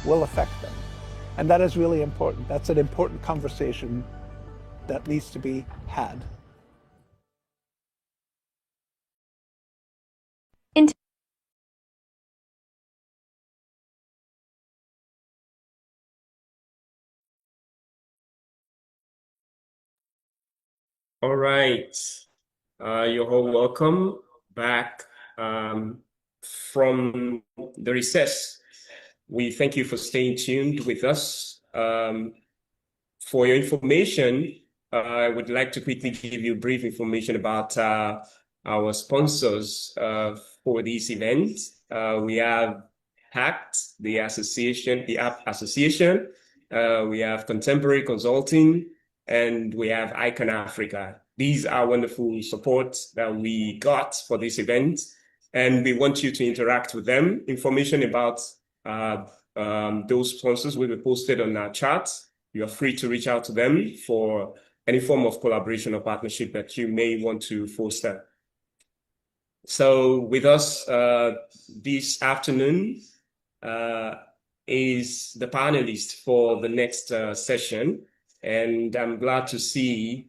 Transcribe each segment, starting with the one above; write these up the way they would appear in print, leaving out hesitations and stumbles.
will affect them. And that is really important. That's an important conversation that needs to be had. All right. You're all welcome back from the recess. We thank you for staying tuned with us. For your information, I would like to quickly give you brief information about our sponsors for this event. We have HACT, the association, the App Association. We have Contemporary Consulting, and we have Icon Africa. These are wonderful supports that we got for this event, and we want you to interact with them. Information about those sponsors will be posted on our chat. You are free to reach out to them for any form of collaboration or partnership that you may want to foster. So with us this afternoon is the panelist for the next session. And I'm glad to see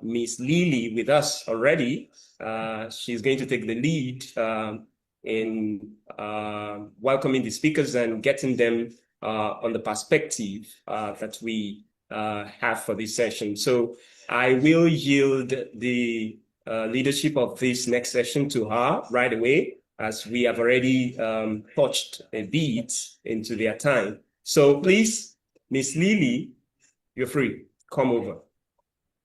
Miss Lily with us already. She's going to take the lead in welcoming the speakers and getting them on the perspective that we have for this session. So I will yield the leadership of this next session to her right away, as we have already touched a bit into their time. So please, Miss Lily, you're free. Come over.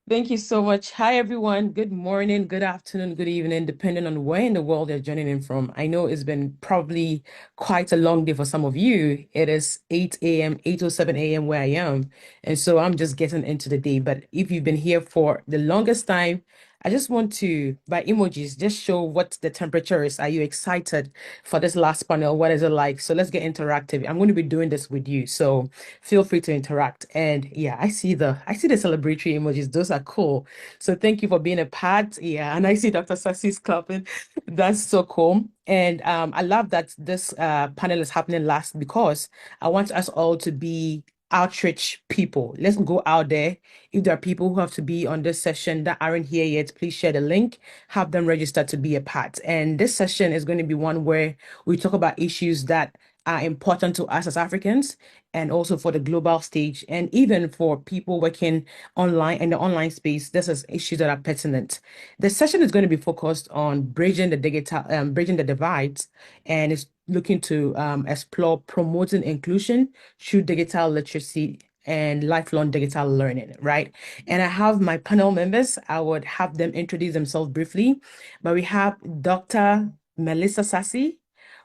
Thank you so much. Hi, everyone. Good morning, good afternoon, good evening, depending on where in the world you're joining in from. I know it's been probably quite a long day for some of you. It is 8 a.m., 8:07 a.m. where I am. And so I'm just getting into the day. But if you've been here for the longest time, I just want to, by emojis, just show what the temperature is. Are you excited for this last panel? What is it like? So let's get interactive. I'm going to be doing this with you. So feel free to interact. And yeah, I see the celebratory emojis. Those are cool. So thank you for being a part. Yeah, and I see Dr. Sassi's clapping. That's so cool. And I love that this panel is happening last because I want us all to be outreach people. Let's go out there. If there are people who have to be on this session that aren't here yet, please share the link, have them register to be a part. And this session is going to be one where we talk about issues that are important to us as Africans and also for the global stage, and even for people working online in the online space. This is issues that are pertinent. The session is going to be focused on bridging the divides, and it's looking to explore promoting inclusion through digital literacy and lifelong digital learning, right? And I have my panel members. I would have them introduce themselves briefly, but we have Dr. Melissa Sassi,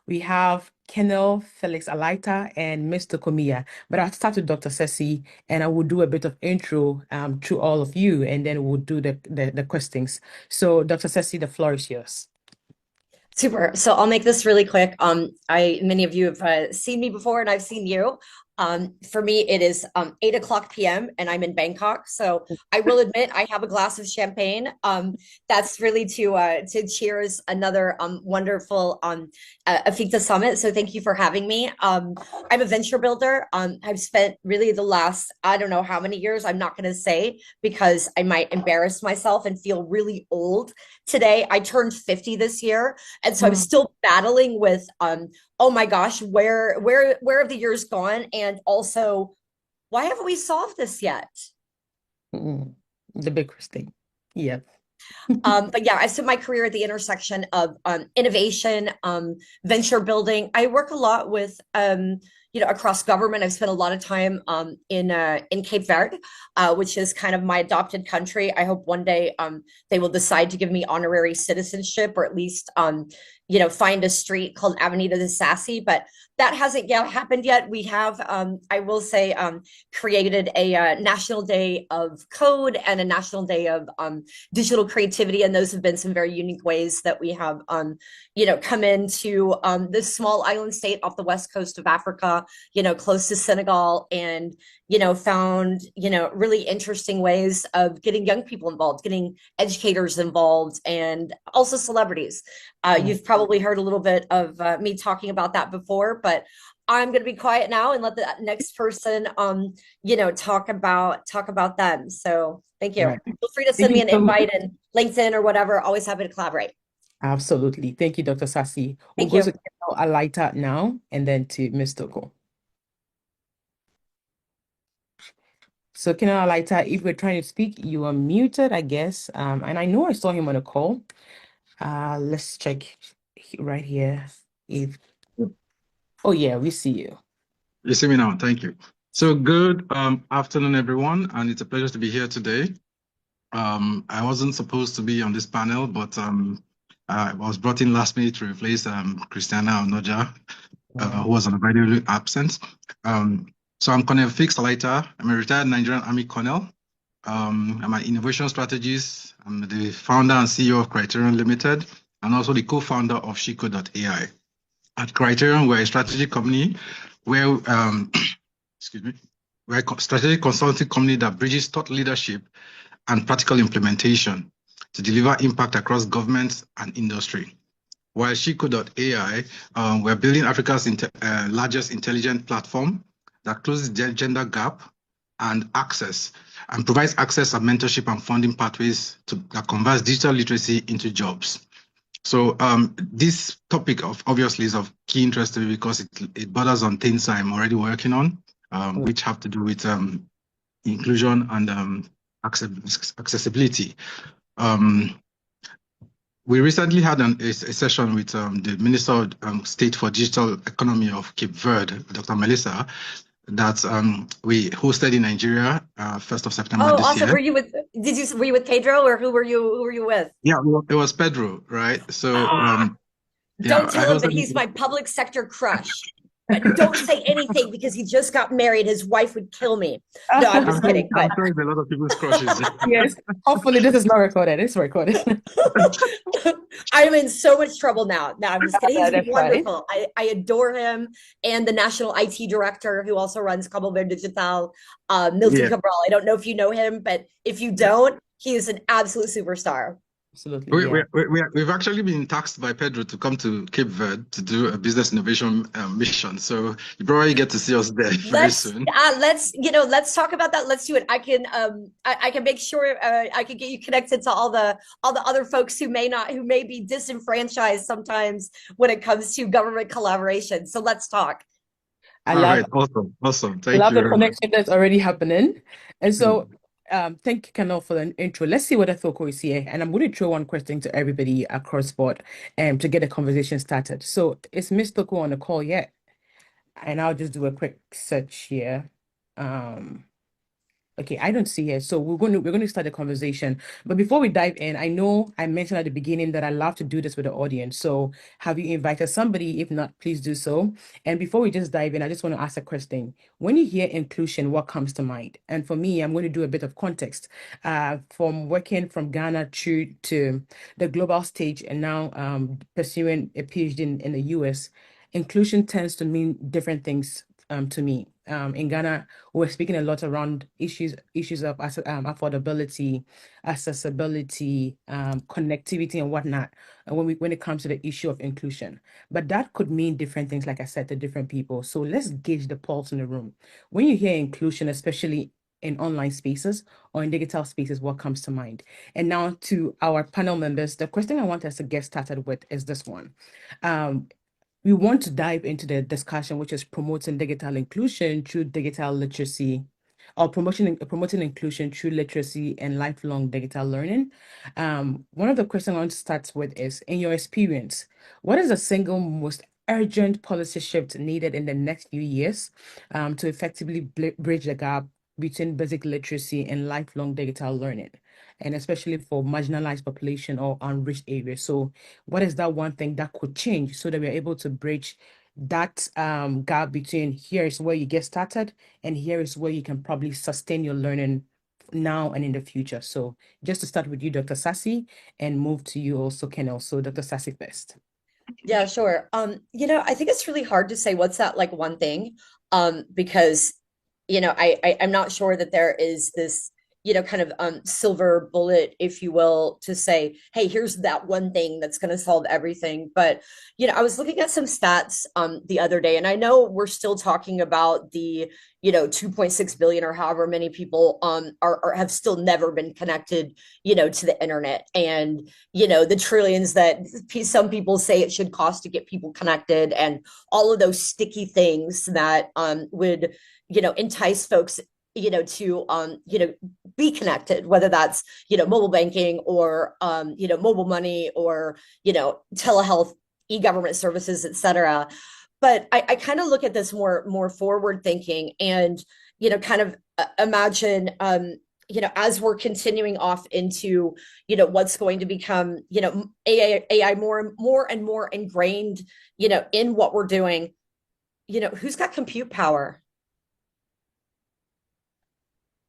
we have Colonel Felix Alaita, and Ms. Thoko Miya. But I'll start with Dr. Sassi, and I will do a bit of intro to all of you, and then we'll do the questions. So Dr. Sassi, the floor is yours. Super. So I'll make this really quick. Many of you have seen me before, and I've seen you. For me, it is 8 p.m. and I'm in Bangkok. So I will admit I have a glass of champagne. That's really to cheers another wonderful AFICTA Summit. So thank you for having me. I'm a venture builder. I've spent really the last, I don't know how many years, I'm not going to say because I might embarrass myself and feel really old today. I turned 50 this year. And so I'm still battling with oh my gosh, where have the years gone? And also, why haven't we solved this yet? The big thing. Yeah. But yeah, I spent my career at the intersection of innovation, venture building. I work a lot with across government. I've spent a lot of time in Cape Verde, which is kind of my adopted country. I hope one day they will decide to give me honorary citizenship, or at least find a street called Avenida de Sassi, but that hasn't yet happened yet. We have, I will say, created a National Day of Code and a National Day of digital creativity, and those have been some very unique ways that we have, come into this small island state off the west coast of Africa, close to Senegal, and found really interesting ways of getting young people involved, getting educators involved, and also celebrities. You've probably heard a little bit of me talking about that before, but I'm going to be quiet now and let the next person, talk about them. So thank you. Right. Feel free to Thank send you me an so much. invite and LinkedIn or whatever. Always happy to collaborate. Absolutely. Thank you, Dr. Sassi. We'll Thank go you. to Alaita now and then to Ms. Thoko. So Alaita, if we're trying to speak, you are muted, I guess. And I know I saw him on a call. Let's check right here. Oh yeah, we see you. You see me now. Thank you. So good afternoon, everyone, and it's a pleasure to be here today. I wasn't supposed to be on this panel, but I was brought in last minute to replace Christiana Onoja, who was unavoidably absent. So I'm Colonel Felix Alaita. I'm a retired Nigerian Army Colonel. I'm an innovation strategist. I'm the founder and CEO of Criterion Limited, and also the co-founder of Shecode.ai. At Criterion, we're a strategic company where, excuse me, we're a strategic consulting company that bridges thought leadership and practical implementation to deliver impact across government and industry. While Shecode.ai, we're building Africa's largest intelligent platform that closes the gender gap and access and provides access and mentorship and funding pathways that converts digital literacy into jobs. So this topic obviously is of key interest to me because it borders on things I'm already working on, which have to do with inclusion and accessibility. We recently had a session with the Minister of State for Digital Economy of Cape Verde, Dr. Melissa, that we hosted in Nigeria, 1st of September this awesome. year. Were you with Pedro, or who were you with? Yeah, it was Pedro, right? So Don't tell him that he's my public sector crush. Don't say anything because he just got married. His wife would kill me. No, I'm just kidding. I'm sure a lot of people's crushes. Yes, hopefully this is not recorded. It's recorded. I'm in so much trouble now. No, I'm just kidding. He's That's wonderful. I adore him, and the national IT director who also runs Cofounder Digital, Milton Cabral. I don't know if you know him, but if you don't, he is an absolute superstar. Absolutely. We've actually been tasked by Pedro to come to Cape Verde to do a business innovation mission. So you probably get to see us there very soon. Let's talk about that. Let's do it. I can make sure I can get you connected to all the other folks who may be disenfranchised sometimes when it comes to government collaboration. So let's talk. Awesome. Thank you. I love the connection that's already happening. And so thank you, Kanal, for the intro. Let's see whether Thoko is here. And I'm going to throw one question to everybody across board to get the conversation started. So is Miss Thoko on the call yet? And I'll just do a quick search here. Okay, I don't see it. So we're going to start the conversation. But before we dive in, I know I mentioned at the beginning that I love to do this with the audience. So have you invited somebody? If not, please do so. And before we just dive in, I just want to ask a question. When you hear inclusion, what comes to mind? And for me, I'm going to do a bit of context from working from Ghana to the global stage and now pursuing a PhD in the US. Inclusion tends to mean different things to me. In Ghana, we're speaking a lot around issues of affordability, accessibility, connectivity, and whatnot. And when it comes to the issue of inclusion, but that could mean different things, like I said, to different people. So let's gauge the pulse in the room. When you hear inclusion, especially in online spaces or in digital spaces, what comes to mind? And now to our panel members, the question I want us to get started with is this one. We want to dive into the discussion, which is promoting digital inclusion through digital literacy, or promoting inclusion through literacy and lifelong digital learning. One of the questions I want to start with is, in your experience, what is the single most urgent policy shift needed in the next few years to effectively bridge the gap between basic literacy and lifelong digital learning, and especially for marginalized population or unreached areas? So what is that one thing that could change so that we're able to bridge that gap between here is where you get started and here is where you can probably sustain your learning now and in the future? So just to start with you, Dr. Sassi, and move to you also, Kenel. So Dr. Sassi first. Yeah, sure. I think it's really hard to say what's that like one thing, because I'm not sure that there is this kind of silver bullet, if you will, to say, hey, here's that one thing that's going to solve everything. But I was looking at some stats the other day, and I know we're still talking about the 2.6 billion or however many people have still never been connected to the internet, and the trillions that some people say it should cost to get people connected, and all of those sticky things that would entice folks to be connected, whether that's mobile banking or mobile money or telehealth, e-government services, etc. But I kind of look at this more forward thinking, and kind of imagine as we're continuing off into what's going to become AI more and more ingrained in what we're doing. Who's got compute power?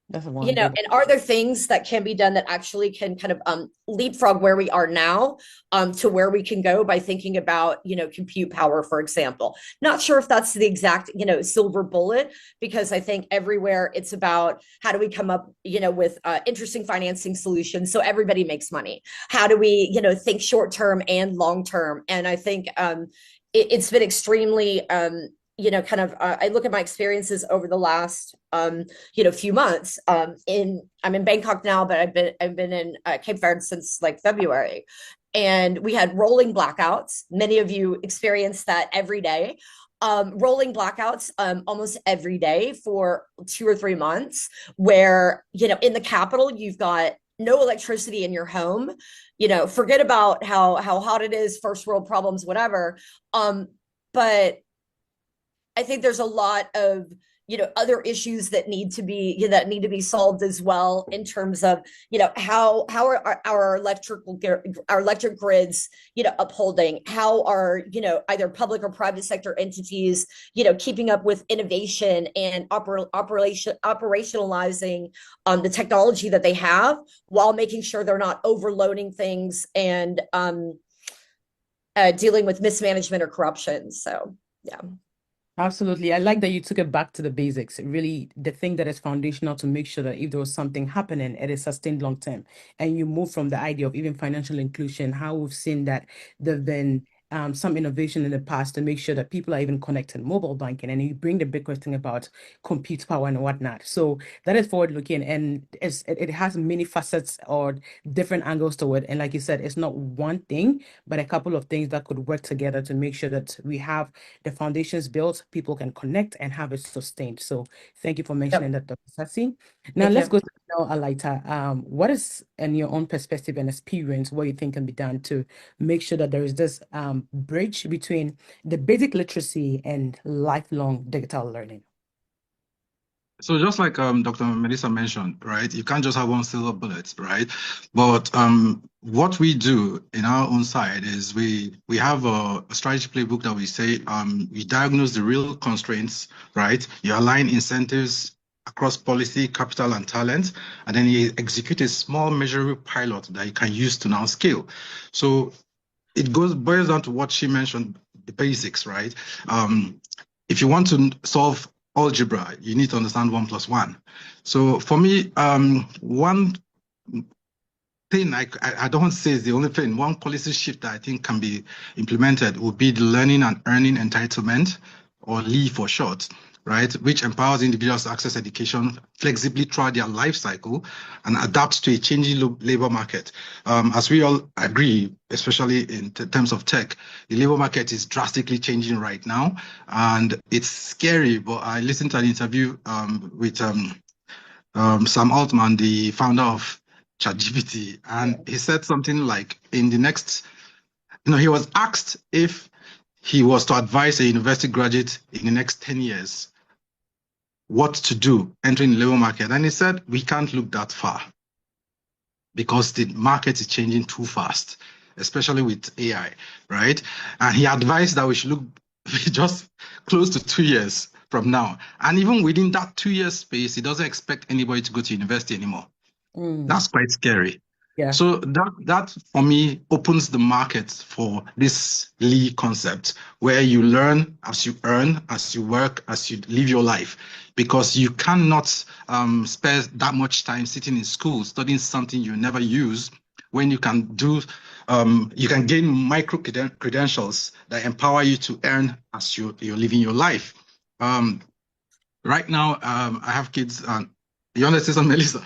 That's one And are there things that can be done that actually can kind of leapfrog where we are now to where we can go by thinking about compute power, for example? Not sure if that's the exact silver bullet, because I think everywhere it's about how do we come up with interesting financing solutions so everybody makes money. How do we think short term and long term? And I think it's been extremely kind of I look at my experiences over the last few months. I'm in Bangkok now, but I've been in Cape Verde since like February, and we had rolling blackouts. Many of you experience that every day. Rolling blackouts almost every day for 2 or 3 months, where in the capital you've got no electricity in your home. Forget about how hot it is, first world problems, whatever. But I think there's a lot of other issues that need to be solved as well, in terms of how are our electric grids upholding, how are either public or private sector entities keeping up with innovation and operationalizing the technology that they have, while making sure they're not overloading things and dealing with mismanagement or corruption. So yeah. Absolutely. I like that you took it back to the basics. Really, the thing that is foundational to make sure that if there was something happening, it is sustained long term. And you move from the idea of even financial inclusion, how we've seen that there've been some innovation in the past to make sure that people are even connected, mobile banking, and you bring the big question about compute power and whatnot. So that is forward looking, and it has many facets or different angles to it. And like you said, it's not one thing, but a couple of things that could work together to make sure that we have the foundations built, people can connect and have it sustained. So thank you for mentioning that, Dr. Sassi. Now Thank let's you. go to Alaita. What is, in your own perspective and experience, what you think can be done to make sure that there is this bridge between the basic literacy and lifelong digital learning? So just like Dr. Melissa mentioned, right, you can't just have one silver bullet, right? But what we do in our own side is we have a strategy playbook that we say we diagnose the real constraints, right? You align incentives across policy, capital, and talent, and then you execute a small measurable pilot that you can use to now scale. So it boils down to what she mentioned, the basics, right? If you want to solve algebra, you need to understand 1 + 1. So for me, one thing I don't say is the only thing, one policy shift that I think can be implemented would be the learning and earning entitlement, or LEE for short, right, which empowers individuals to access education flexibly throughout their life cycle and adapt to a changing labor market. As we all agree, especially in terms of tech, the labor market is drastically changing right now, and it's scary. But I listened to an interview with Sam Altman, the founder of ChatGPT, and he said something like, in the next, he was asked if he was to advise a university graduate in the next 10 years what to do entering the labor market. And he said, we can't look that far because the market is changing too fast, especially with AI, right? And he advised that we should look just close to 2 years from now. And even within that 2 year space, he doesn't expect anybody to go to university anymore. That's quite scary. Yeah. So that for me opens the market for this Lee concept, where you learn as you earn, as you work, as you live your life, because you cannot spare that much time sitting in school studying something you never use, when you can you can gain micro credentials that empower you to earn as you're living your life. Right now, I have kids. You want to say something, Melissa?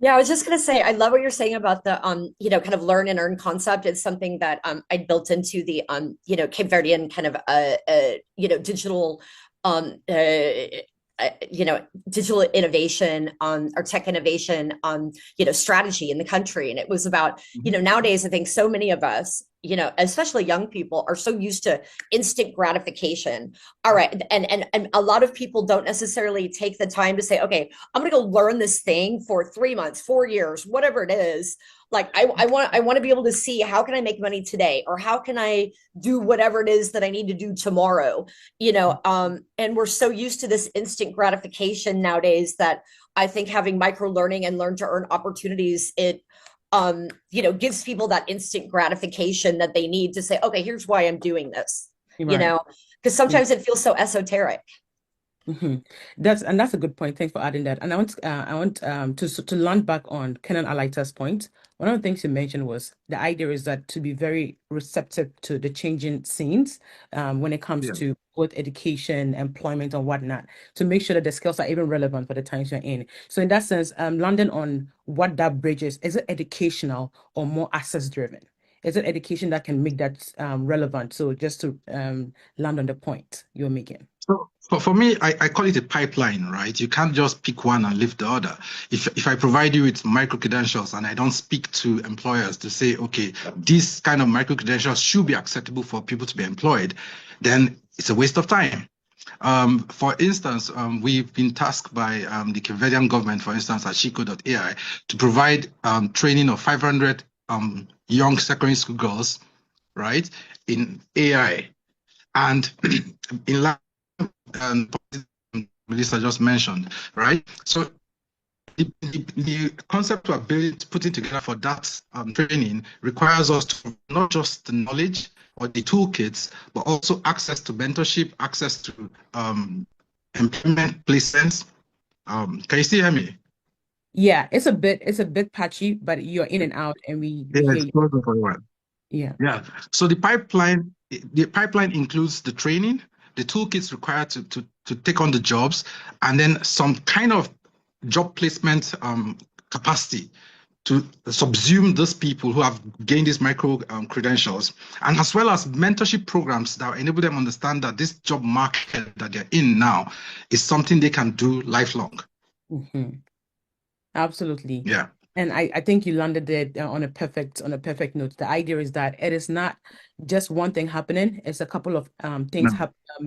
Yeah, I was just gonna say, I love what you're saying about the kind of learn and earn concept. It's something that I built into the Cape Verdean kind of digital digital innovation or tech innovation strategy in the country. And it was about, nowadays I think so many of us, especially young people, are so used to instant gratification. All right. And a lot of people don't necessarily take the time to say, okay, I'm going to go learn this thing for 3 months, 4 years, whatever it is. Like I want to be able to see, how can I make money today, or how can I do whatever it is that I need to do tomorrow, and we're so used to this instant gratification nowadays that I think having micro learning and learn to earn opportunities, it gives people that instant gratification that they need to say, okay, here's why I'm doing this, Right. because sometimes it feels so esoteric. That's a good point. Thanks for adding that. And I want to land back on Kenan Alaita's point. One of the things you mentioned was the idea is that to be very receptive to the changing scenes when it comes to both education, employment, and whatnot, to make sure that the skills are even relevant for the times you're in. So in that sense, landing on what that bridge is it educational or more access driven? Is it education that can make that relevant? So just to land on the point you're making. So for me, I call it a pipeline, right? You can't just pick one and leave the other. If I provide you with micro credentials and I don't speak to employers to say, okay, this kind of micro credentials should be acceptable for people to be employed, then it's a waste of time. For instance, we've been tasked by the Cape government, for instance, at Shecode.ai, to provide training of 500 young secondary school girls, right, in AI. And in Melissa just mentioned, right? So the concept we're putting together for that training requires us to not just the knowledge or the toolkits, but also access to mentorship, access to employment placements. Can you still hear me? Yeah, it's a bit patchy, but you're in and out, and we Yeah, hear it's you. closing for a while. Yeah. Yeah. So the pipeline includes the training, the toolkits required to take on the jobs, and then some kind of job placement capacity to subsume those people who have gained these micro credentials, and as well as mentorship programs that enable them understand that this job market that they're in now is something they can do lifelong. Absolutely. Yeah. And I think you landed it on a perfect note. The idea is that it is not just one thing happening. It's a couple of things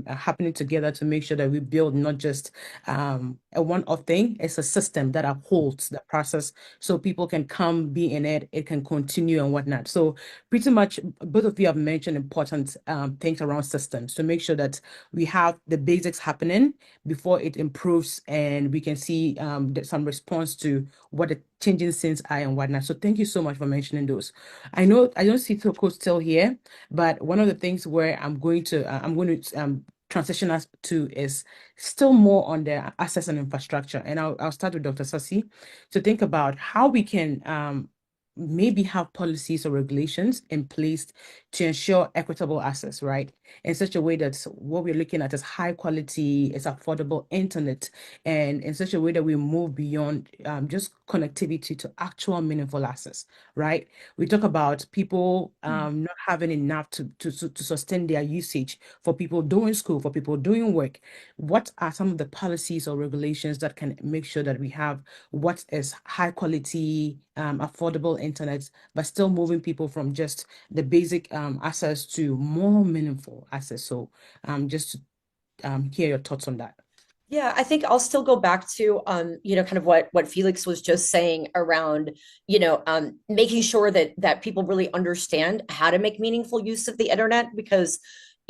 happening together to make sure that we build not just a one-off thing. It's a system that upholds the process so people can come, be in it, it can continue and whatnot. So pretty much both of you have mentioned important things around systems to make sure that we have the basics happening before it improves and we can see some response to what the changing scenes are and whatnot. So thank you so much for mentioning those. I know I don't see Thoko still here, but one of the things where I'm going to transition us to is still more on the access and infrastructure. And I'll start with Dr. Sassi to think about how we can maybe have policies or regulations in place to ensure equitable access, right? In such a way that what we're looking at is high quality, it's affordable internet, and in such a way that we move beyond just connectivity to actual meaningful access, right? We talk about people not having enough to sustain their usage, for people doing school, for people doing work. What are some of the policies or regulations that can make sure that we have what is high quality, affordable internet, but still moving people from just the basic access to more meaningful access? So just to hear your thoughts on that. Yeah, I think I'll still go back to kind of what Felix was just saying around, making sure that people really understand how to make meaningful use of the internet, because,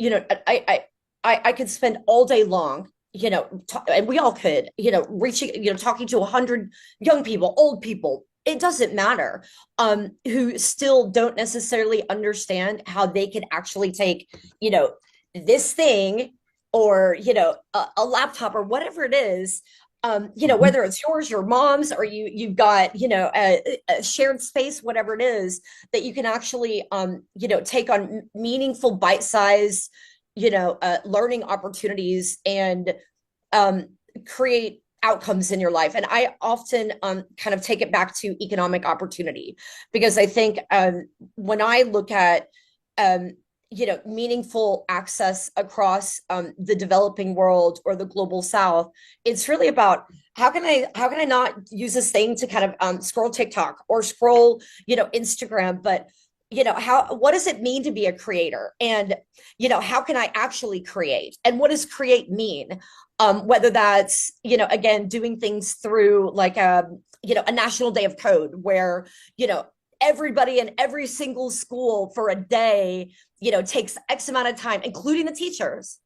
I could spend all day long, and we all could, reaching, talking to 100 young people, old people, it doesn't matter, who still don't necessarily understand how they can actually take, this thing, or, a laptop or whatever it is, whether it's yours, your mom's, or you've got, a shared space, whatever it is, that you can actually, take on meaningful bite-sized, learning opportunities, and create outcomes in your life. And I often kind of take it back to economic opportunity, because I think when I look at meaningful access across the developing world or the global South, it's really about how can I not use this thing to kind of scroll TikTok or scroll Instagram, but what does it mean to be a creator, and how can I actually create, and what does create mean? Whether that's, again, doing things through like a national day of code, where, everybody in every single school for a day, takes X amount of time, including the teachers,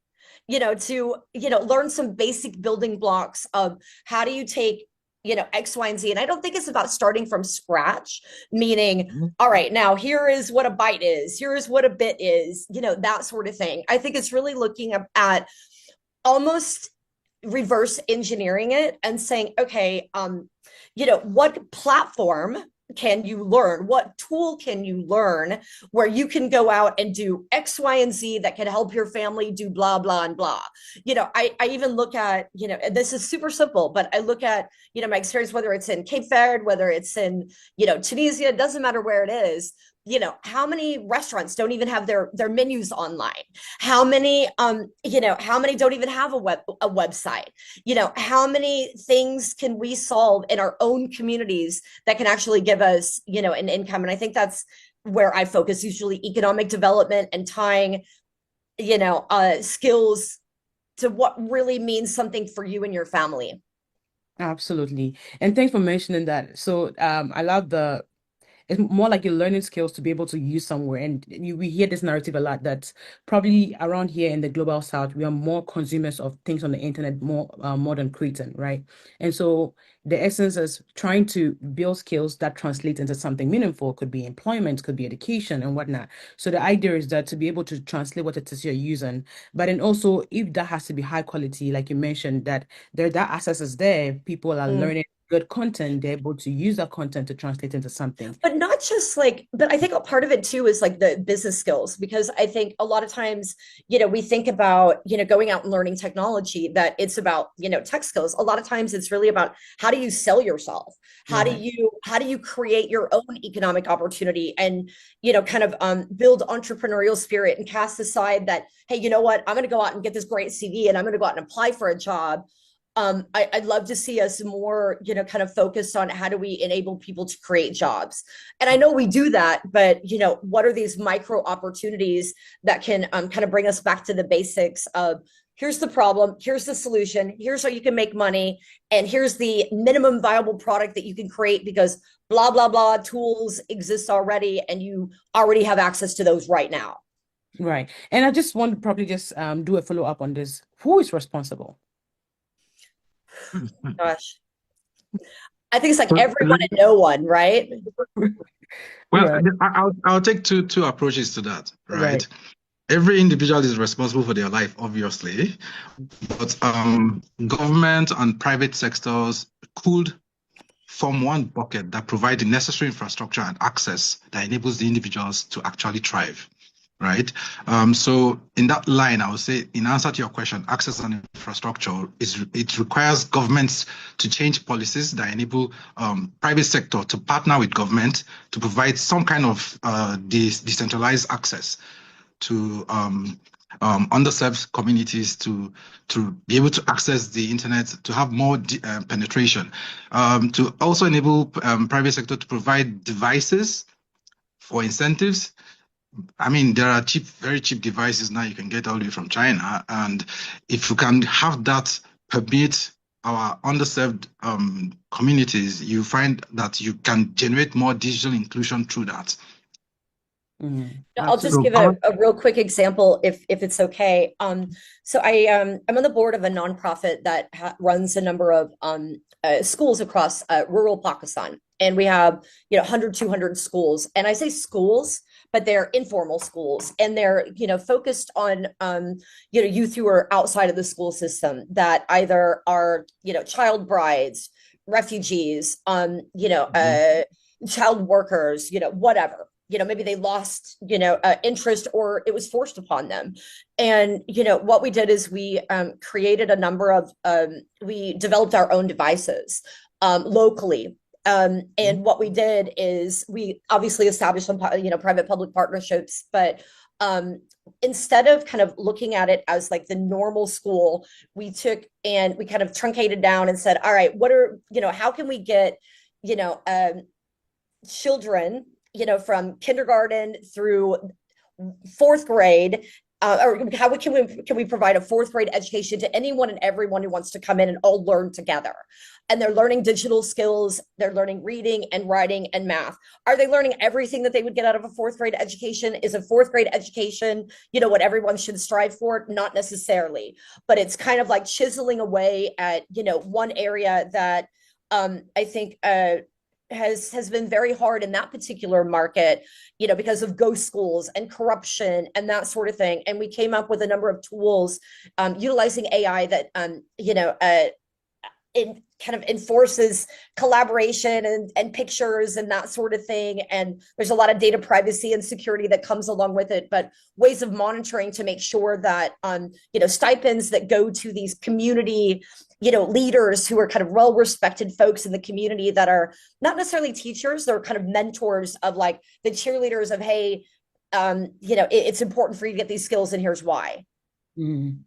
to, learn some basic building blocks of how do you take, X, Y, and Z. And I don't think it's about starting from scratch, meaning, all right, now here is what a byte is, here is what a bit is, that sort of thing. I think it's really looking at almost reverse engineering it and saying, okay, what platform can you learn? What tool can you learn where you can go out and do X, Y, and Z that can help your family do blah, blah, and blah? I even look at, this is super simple, but I look at, my experience, whether it's in Cape Verde, whether it's in, Tunisia, it doesn't matter where it is. How many restaurants don't even have their menus online? How many, how many don't even have a website? How many things can we solve in our own communities that can actually give us, an income? And I think that's where I focus, usually economic development and tying, skills to what really means something for you and your family. Absolutely. And thanks for mentioning that. So I love it's more like your learning skills to be able to use somewhere. And we hear this narrative a lot that probably around here in the global South, we are more consumers of things on the internet, more than creating, right? And so the essence is trying to build skills that translate into something meaningful. Could be employment, could be education and whatnot. So the idea is that to be able to translate what it is you're using, but then also if that has to be high quality, like you mentioned, that that access is there, people are learning good content, they're able to use that content to translate into something. But not just like, but I think a part of it too is like the business skills, because I think a lot of times, we think about, going out and learning technology, that it's about, tech skills. A lot of times it's really about how do you sell yourself? How do you create your own economic opportunity and, kind of build entrepreneurial spirit and cast aside that, hey, you know what, I'm going to go out and get this great CV and I'm going to go out and apply for a job. I'd love to see us more, kind of focused on how do we enable people to create jobs. And I know we do that, but, what are these micro opportunities that can kind of bring us back to the basics of here's the problem, here's the solution, here's how you can make money, and here's the minimum viable product that you can create because blah, blah, blah tools exist already and you already have access to those right now. Right. And I just want to probably just do a follow-up on this. Who is responsible? Gosh, I think it's like everyone and no one, right? Well, I'll take two approaches to that, right? Every individual is responsible for their life, obviously, but government and private sectors could form one bucket that provide the necessary infrastructure and access that enables the individuals to actually thrive. Right. So in that line, I would say, in answer to your question, access and infrastructure it requires governments to change policies that enable private sector to partner with government to provide some kind of decentralized access to underserved communities to be able to access the internet, to have more penetration, to also enable private sector to provide devices for incentives. I mean, there are very cheap devices now you can get all the way from China. And if you can have that permeate our underserved communities, you find that you can generate more digital inclusion through that. I'll just give a real quick example if it's okay. So I'm on the board of a nonprofit that runs a number of schools across rural Pakistan. And we have, 100, 200 schools. And I say schools, but they're informal schools, and they're, focused on, youth who are outside of the school system that either are, child brides, refugees, child workers, whatever. Maybe they lost, interest, or it was forced upon them. And, what we did is we created a number of, we developed our own devices locally. And what we did is we obviously established some, private public partnerships, but instead of kind of looking at it as like the normal school, we took and we kind of truncated down and said, all right, how can we get, children, from kindergarten through fourth grade, or how can we provide a fourth grade education to anyone and everyone who wants to come in and all learn together? And they're learning digital skills, they're learning reading and writing and math. Are they learning everything that they would get out of a fourth grade education? Is a fourth grade education, what everyone should strive for? Not necessarily, but it's kind of like chiseling away at, one area that I think has been very hard in that particular market, because of ghost schools and corruption and that sort of thing. And we came up with a number of tools utilizing AI that, it kind of enforces collaboration and pictures and that sort of thing. And there's a lot of data privacy and security that comes along with it, but ways of monitoring to make sure that, stipends that go to these community, leaders who are kind of well-respected folks in the community that are not necessarily teachers, they're kind of mentors of like the cheerleaders of, hey, it's important for you to get these skills and here's why.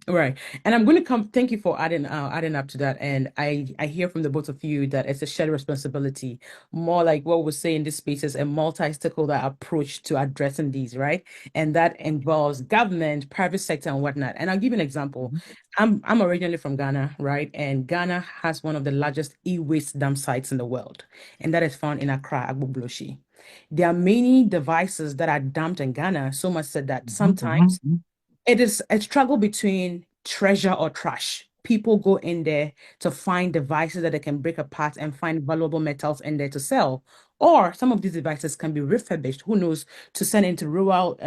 Right. And I'm going to come, thank you for adding up to that. And I hear from the both of you that it's a shared responsibility, more like what we say in this space is a multi-stakeholder approach to addressing these, right? And that involves government, private sector, and whatnot. And I'll give you an example. I'm originally from Ghana, right? And Ghana has one of the largest e-waste dump sites in the world, and that is found in Accra, Agbogbloshy. There are many devices that are dumped in Ghana, so much so that sometimes it is a struggle between treasure or trash. People go in there to find devices that they can break apart and find valuable metals in there to sell. Or some of these devices can be refurbished, who knows, to send into rural,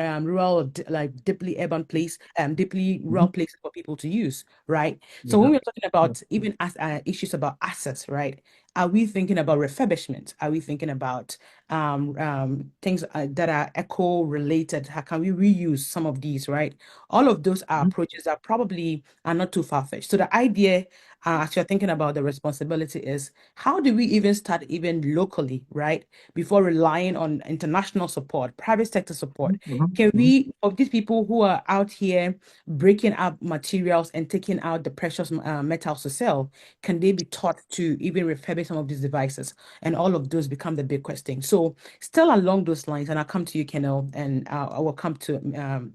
like deeply urban place, deeply rural places for people to use, right? So when we're talking about even as issues about assets, right? Are we thinking about refurbishment? Are we thinking about things that are eco-related? How can we reuse some of these, right? All of those approaches are probably not too far-fetched. So the idea, as you're thinking about the responsibility, is how do we even start even locally, right? Before relying on international support, private sector support. Can we, of these people who are out here breaking up materials and taking out the precious metals to sell, can they be taught to even refurbish some of these devices? And all of those become the big question. So still along those lines, and I'll come to you, Kenel, and I will come to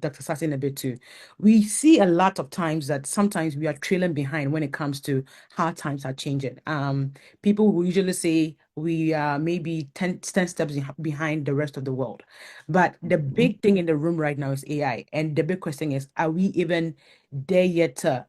Dr. Sassi in a bit too. We see a lot of times that sometimes we are trailing behind when it comes to how times are changing. People will usually say we are maybe 10 steps behind the rest of the world. But the big thing in the room right now is AI. And the big question is, are we even there yet to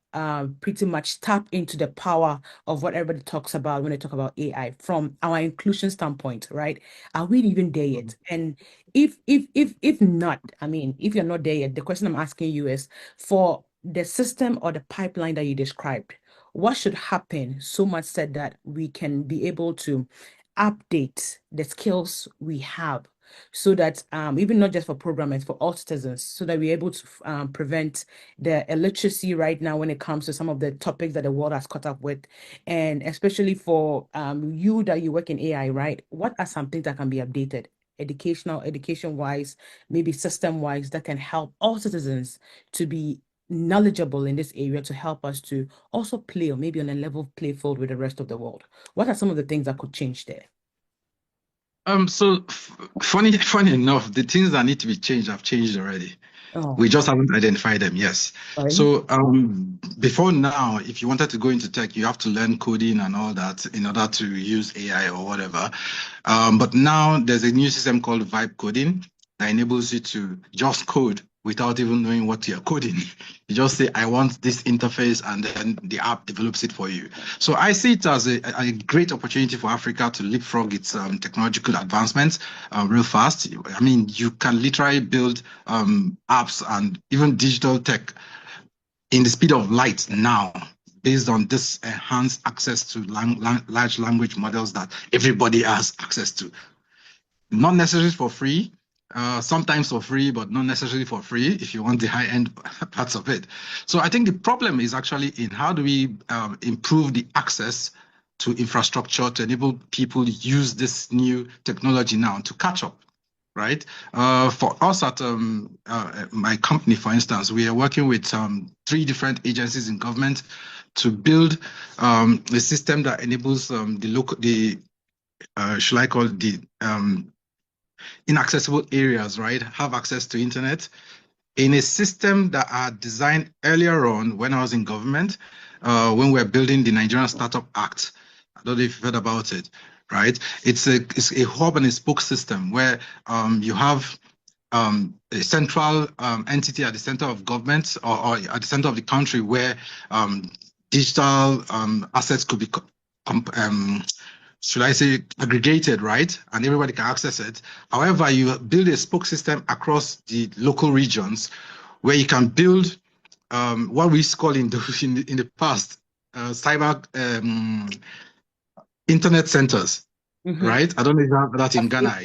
pretty much tap into the power of what everybody talks about when they talk about AI from our inclusion standpoint, right? Are we even there yet? And if not, I mean, if you're not there yet, the question I'm asking you is, for the system or the pipeline that you described, what should happen so much said that we can be able to update the skills we have, so that even not just for programmers, for all citizens, so that we're able to prevent the illiteracy right now when it comes to some of the topics that the world has caught up with, and especially for you that you work in AI, right? What are some things that can be updated, education-wise, maybe system-wise, that can help all citizens to be knowledgeable in this area, to help us to also play, or maybe on a level play field with the rest of the world? What are some of the things that could change there? So funny enough, the things that need to be changed have changed already. We just haven't identified them. Yes. Right. So before now, if you wanted to go into tech, you have to learn coding and all that in order to use AI or whatever. But now there's a new system called vibe coding that enables you to just code without even knowing what you're coding. You just say, I want this interface, and then the app develops it for you. So I see it as a great opportunity for Africa to leapfrog its technological advancements real fast. I mean, you can literally build apps and even digital tech in the speed of light now, based on this enhanced access to large language models that everybody has access to. Not necessarily for free, sometimes for free, but not necessarily for free if you want the high-end parts of it. So I think the problem is actually in how do we improve the access to infrastructure to enable people to use this new technology now to catch up, right? For us at my company, for instance, we are working with 3 different agencies in government to build a system that enables should I call it the inaccessible areas, right, have access to internet in a system that are designed earlier on when I was in government, when we were building the Nigerian Startup Act. I don't know if you've heard about it, right? It's a hub and a spoke system where you have a central entity at the center of government or at the center of the country where digital assets could be should I say, aggregated, right? And everybody can access it. However, you build a spoke system across the local regions where you can build what we call in the past cyber internet centers, right? I don't know if you have that in Ghana.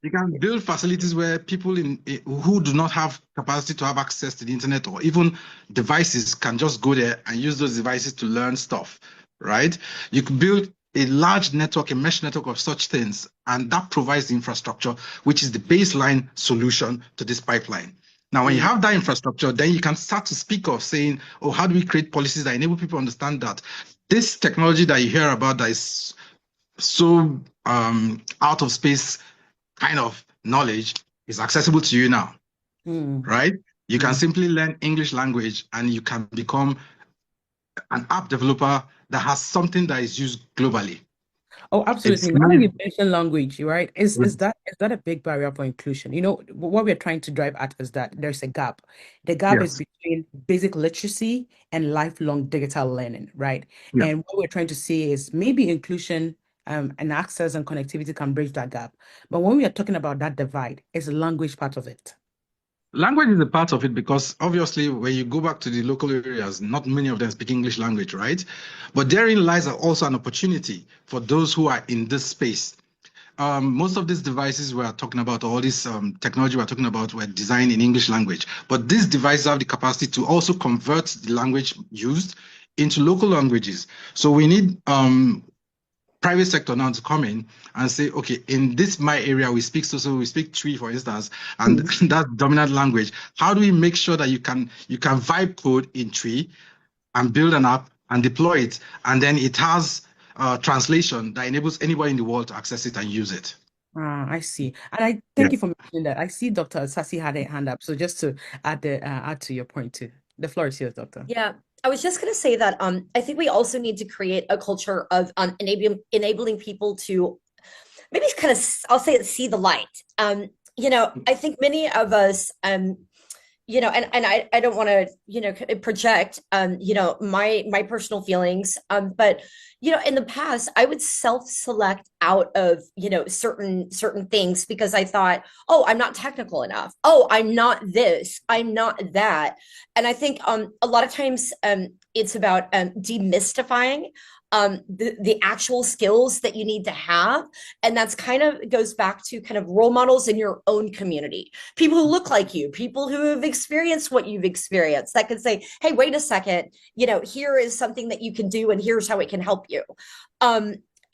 You can build facilities where people who do not have capacity to have access to the internet or even devices can just go there and use those devices to learn stuff. Right? You could build a large network, a mesh network of such things, and that provides the infrastructure, which is the baseline solution to this pipeline. Now, when you have that infrastructure, then you can start to speak of saying, oh, how do we create policies that enable people to understand that this technology that you hear about that is so out of space kind of knowledge is accessible to you now, right? You can simply learn English language and you can become an app developer that has something that is used globally. Oh, absolutely. Now that you mentioned language, right? Is that a big barrier for inclusion? You know, what we're trying to drive at is that there's a gap. The gap is between basic literacy and lifelong digital learning, right? And what we're trying to see is maybe inclusion and access and connectivity can bridge that gap. But when we are talking about that divide, is the language part of it? Language is a part of it because obviously when you go back to the local areas, not many of them speak English language, right? But therein lies also an opportunity for those who are in this space. Most of these devices we're talking about, all this technology we're talking about, were designed in English language. But these devices have the capacity to also convert the language used into local languages. So we need private sector now to come in and say, okay, in this my area, we speak we speak Twi, for instance, and that's dominant language. How do we make sure that you can vibe code in Twi and build an app and deploy it, and then it has translation that enables anybody in the world to access it and use it? I see. And I thank you for mentioning that. I see Dr. Sassi had a hand up. So just to add to your point too. The floor is yours, Doctor. Yeah. I was just going to say that I think we also need to create a culture of enabling people to maybe kind of, I'll say it, see the light. You know, I think many of us, you know, and I don't want to, you know, project, you know, my personal feelings, but, you know, in the past, I would self-select out of, you know, certain things because I thought, oh, I'm not technical enough. Oh, I'm not this, I'm not that. And I think a lot of times it's about demystifying the actual skills that you need to have. And that's kind of goes back to kind of role models in your own community, people who look like you, people who have experienced what you've experienced that can say, hey, wait a second, you know, here is something that you can do and here's how it can help you.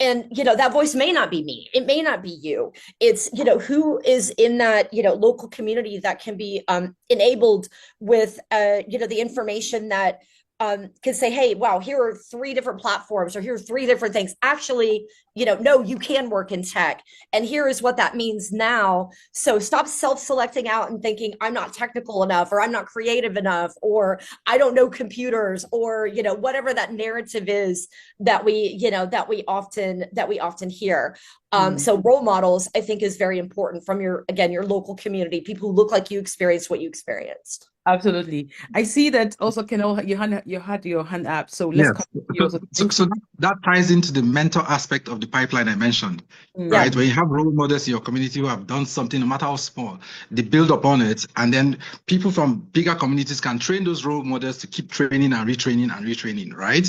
And, you know, that voice may not be me. It may not be you. It's, you know, who is in that, you know, local community that can be enabled with, you know, the information that can say, hey, wow, here are 3 different platforms, or here are 3 different things. Actually, you know, no, you can work in tech. And here is what that means now. So stop self-selecting out and thinking I'm not technical enough, or I'm not creative enough, or I don't know computers, or, you know, whatever that narrative is that we, you know, that we often hear. So role models, I think, is very important from your local community, people who look like you experienced what you experienced. Absolutely. I see that also, Kenel, you had your hand up. So let's Yes. come to you also. So that ties into the mentor aspect of the pipeline I mentioned, right? When you have role models in your community who have done something, no matter how small, they build upon it, and then people from bigger communities can train those role models to keep training and retraining, right?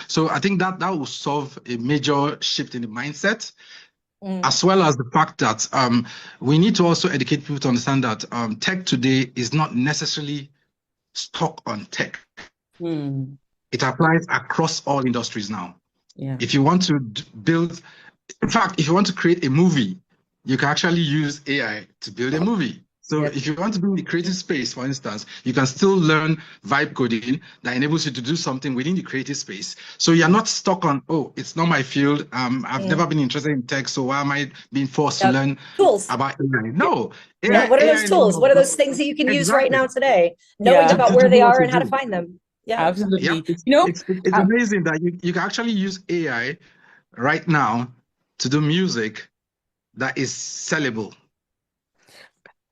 So I think that will solve a major shift in the mindset. As well as the fact that we need to also educate people to understand that tech today is not necessarily stuck on tech. It applies across all industries now. If you want to build, in fact, if you want to create a movie, you can actually use AI to build a movie. So if you want to be in the creative space, for instance, you can still learn vibe coding that enables you to do something within the creative space. So you're not stuck on, oh, it's not my field. I've never been interested in tech, so why am I being forced to learn tools about AI? No. AI, what are those tools? What are those things that you can use right now today, knowing about where they are and how to find them? Absolutely. It's amazing that you can actually use AI right now to do music that is sellable.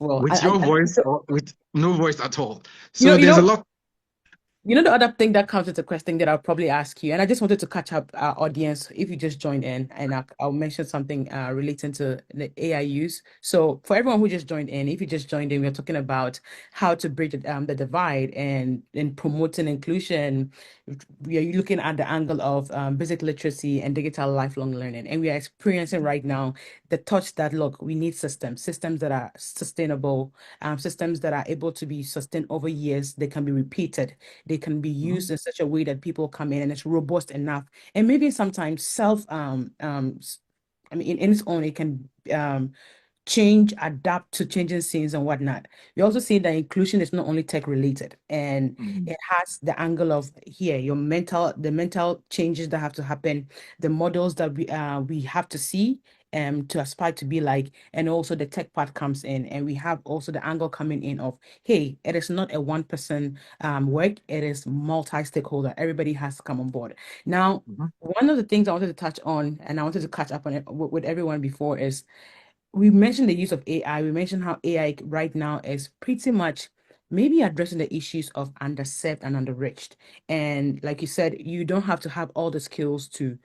Well, with your voice or with no voice at all. So there's a lot. The other thing that comes with the question that I'll probably ask you, and I just wanted to catch up our audience if you just joined in, and I'll mention something relating to the AI use. So for everyone who just joined in, if you just joined in, we're talking about how to bridge the divide and in promoting inclusion. We are looking at the angle of basic literacy and digital lifelong learning, and we are experiencing right now the touch that, look, we need systems that are sustainable, systems that are able to be sustained over years. They can be repeated. They can be used in such a way that people come in and it's robust enough. And maybe sometimes in its own, it can change, adapt to changing scenes and whatnot. We also see that inclusion is not only tech related, and it has the angle of the mental changes that have to happen, the models that we have to see to aspire to be like, and also the tech part comes in, and we have also the angle coming in of, hey, it is not a one person work, it is multi-stakeholder. Everybody has to come on board. Now, one of the things I wanted to touch on, and I wanted to catch up on it with everyone before, is we mentioned the use of AI. We mentioned how AI right now is pretty much maybe addressing the issues of underserved and underreached. And like you said, you don't have to have all the skills to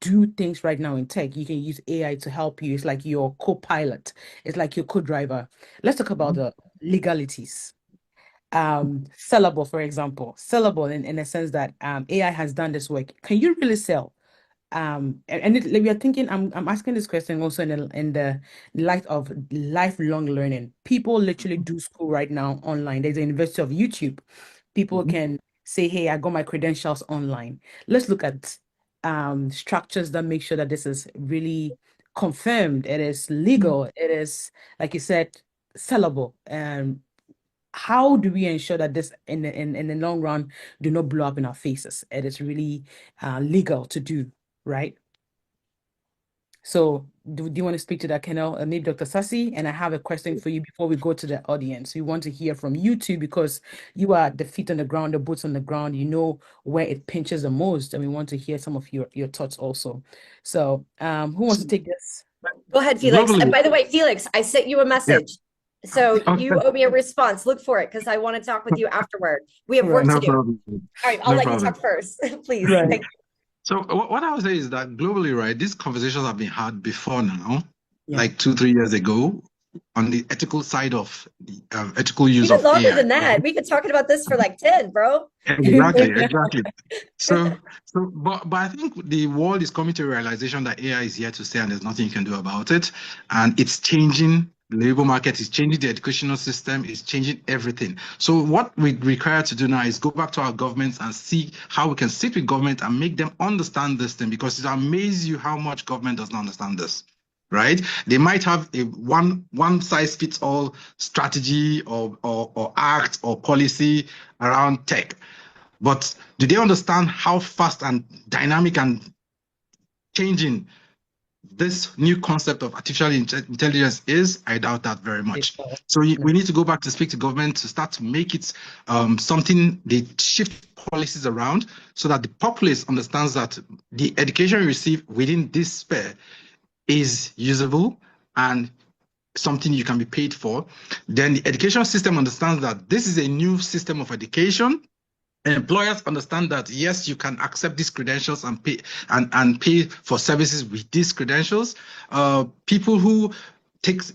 do things right now in tech. You can use AI to help you. It's like your co-pilot. It's like your co-driver. Let's talk about the legalities. Sellable, for example, sellable in a sense that AI has done this work. Can you really sell? We are thinking, I'm asking this question also in the light of lifelong learning. People literally do school right now online. There's a University of YouTube. People can say, hey, I got my credentials online. Let's look at structures that make sure that this is really confirmed. It is legal. It is, like you said, sellable. How do we ensure that this in the long run do not blow up in our faces? It is really legal to do, right? So do you want to speak to that, Kenel? Maybe Dr. Sassi? And I have a question for you before we go to the audience. We want to hear from you too, because you are the feet on the ground, the boots on the ground. You know where it pinches the most, and we want to hear some of your thoughts also. So who wants to take this? Go ahead, Felix. And by the way, Felix, I sent you a message. So you owe me a response. Look for it, because I want to talk with you afterward. We have work to do. Problem. All right, I'll let you talk first, please. Right. Thank you. So what I would say is that globally, right, these conversations have been had before now, like 2-3 years ago, on the ethical side of the ethical use Even of longer AI. than that. We've been talking about this for like 10, bro. Exactly. But I think the world is coming to a realization that AI is here to stay and there's nothing you can do about it. And it's changing the labor market, it's changing the educational system, it's changing everything. So what we require to do now is go back to our governments and see how we can sit with government and make them understand this thing, because it amazes you how much government does not understand this. Right? They might have a one size fits all strategy or act or policy around tech, but do they understand how fast and dynamic and changing this new concept of artificial intelligence is? I doubt that very much. So we need to go back to speak to government to start to make it something they shift policies around, so that the populace understands that the education we receive within this sphere is usable and something you can be paid for, then the education system understands that this is a new system of education. Employers understand that, yes, you can accept these credentials and pay for services with these credentials. People who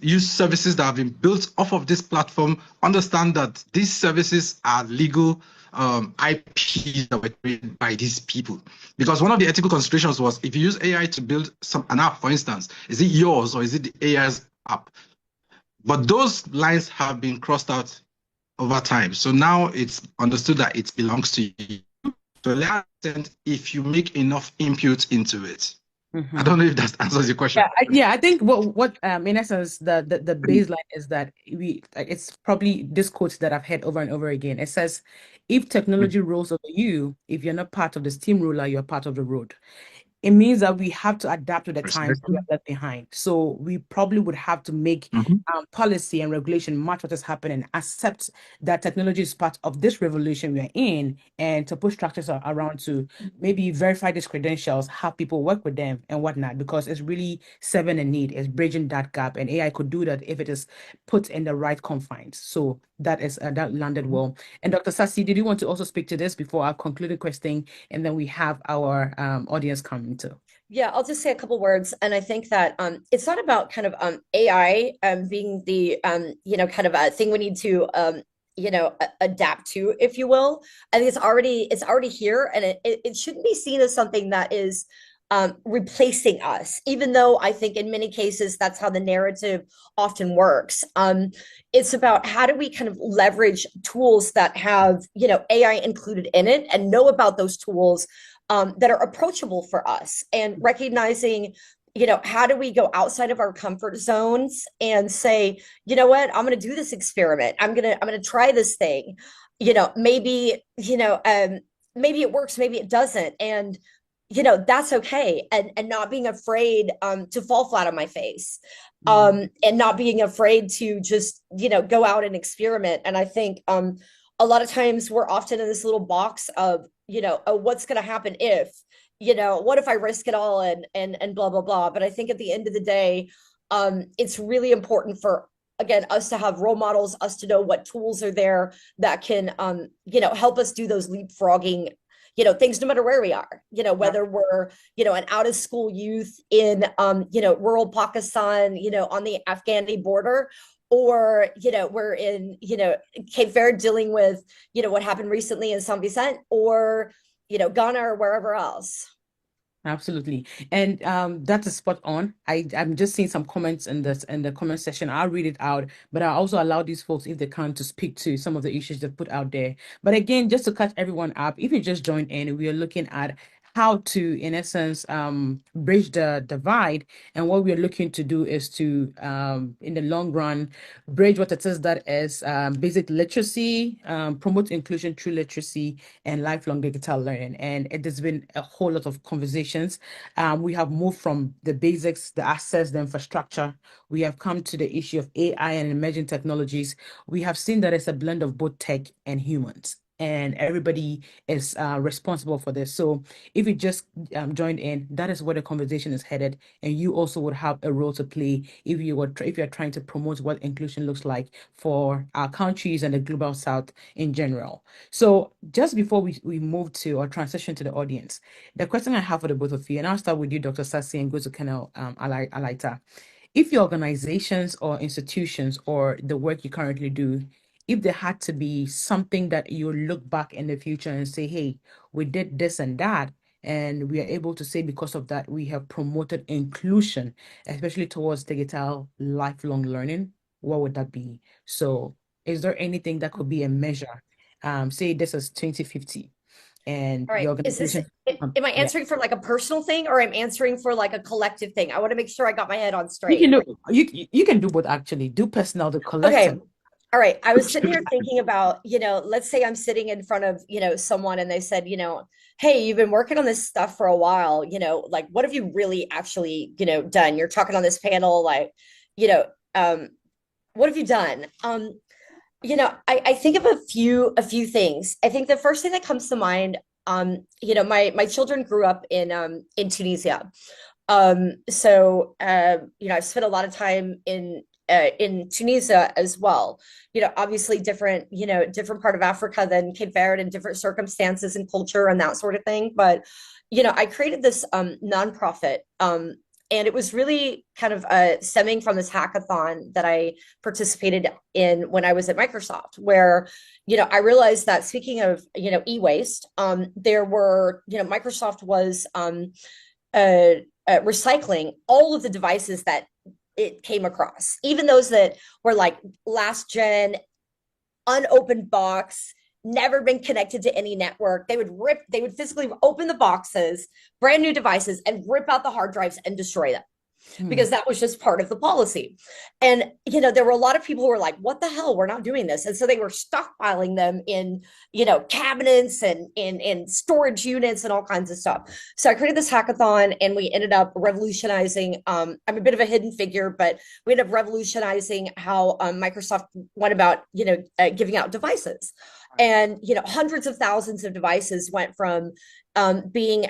use services that have been built off of this platform understand that these services are legal IP that were created by these people. Because one of the ethical considerations was, if you use AI to build an app, for instance, is it yours or is it the AI's app? But those lines have been crossed out over time. So now it's understood that it belongs to you. So that extent, if you make enough input into it. I don't know if that answers your question. Yeah, I think what in essence the baseline is that it's probably this quote that I've heard over and over again. It says, if technology rolls over you, if you're not part of the steamroller, you're part of the road. It means that we have to adapt to the times we are left behind. So we probably would have to make policy and regulation match what is happening, accept that technology is part of this revolution we are in, and to put structures around to maybe verify these credentials, have people work with them and whatnot, because it's really serving a need, it's bridging that gap, and AI could do that if it is put in the right confines. So that is that landed well. And Dr. Sassi, did you want to also speak to this before I conclude the question, and then we have our audience coming too? Yeah, I'll just say a couple words. And I think that it's not about kind of AI being the, kind of a thing we need to, adapt to, if you will. I think it's already here, and it shouldn't be seen as something that is replacing us, even though I think in many cases that's how the narrative often works. It's about how do we kind of leverage tools that have, AI included in it, and know about those tools that are approachable for us, and recognizing, how do we go outside of our comfort zones and say, you know what, I'm going to do this experiment. I'm going to try this thing. Maybe it works, maybe it doesn't. And, that's okay. And not being afraid to fall flat on my face, and not being afraid to just, go out and experiment. And I think a lot of times we're often in this little box of, what's going to happen if, what if I risk it all and blah, blah, blah. But I think at the end of the day, it's really important for, again, us to have role models, us to know what tools are there that can, help us do those leapfrogging, things no matter where we are, whether we're, an out of school youth in, rural Pakistan, on the Afghani border, or, we're in, Cape Verde dealing with, what happened recently in Saint Vincent, or, Ghana or wherever else. Absolutely. And that is spot on. I'm just seeing some comments in the comment section. I'll read it out, but I also allow these folks, if they can, to speak to some of the issues they've put out there. But again, just to catch everyone up, if you just joined in, we are looking at how to, in essence, bridge the divide. And what we're looking to do is to, in the long run, bridge what it is that is basic literacy, promote inclusion through literacy, and lifelong digital learning. And it has been a whole lot of conversations. We have moved from the basics, the access, the infrastructure. We have come to the issue of AI and emerging technologies. We have seen that it's a blend of both tech and humans, and everybody is responsible for this. So if you just joined in, that is where the conversation is headed, and you also would have a role to play if you're trying to promote what inclusion looks like for our countries and the global south in general. So just before we move to or transition to the audience, the question I have for the both of you, and I'll start with you, Dr. Sassi, and go to Colonel Alaita. If your organizations or institutions or the work you currently do, if there had to be something that you look back in the future and say, hey, we did this and that, and we are able to say because of that, we have promoted inclusion, especially towards digital lifelong learning, what would that be? So is there anything that could be a measure? Say this is 2050. And all right, your organization, am I answering for like a personal thing, or I'm answering for like a collective thing? I want to make sure I got my head on you straight. can do you can do both, actually. Do personal, the collective. Okay. All right. I was sitting here thinking about, let's say I'm sitting in front of, someone, and they said, hey, you've been working on this stuff for a while, like, what have you really actually, done? You're talking on this panel, like, what have you done? I think of a few things. I think the first thing that comes to mind, my children grew up in Tunisia. I've spent a lot of time in Tunisia as well. Obviously different part of Africa than Cape Verde, and different circumstances and culture and that sort of thing. But I created this nonprofit, and it was really kind of stemming from this hackathon that I participated in when I was at Microsoft, where I realized that, speaking of e-waste, there were Microsoft was recycling all of the devices that it came across, even those that were like last gen, unopened box, never been connected to any network. They would physically open the boxes, brand new devices, and rip out the hard drives and destroy them, because that was just part of the policy. And there were a lot of people who were like, what the hell, we're not doing this. And so they were stockpiling them in cabinets and in storage units and all kinds of stuff. So I created this hackathon, and we ended up revolutionizing, I'm a bit of a hidden figure, but we ended up revolutionizing how Microsoft went about giving out devices. And hundreds of thousands of devices went from being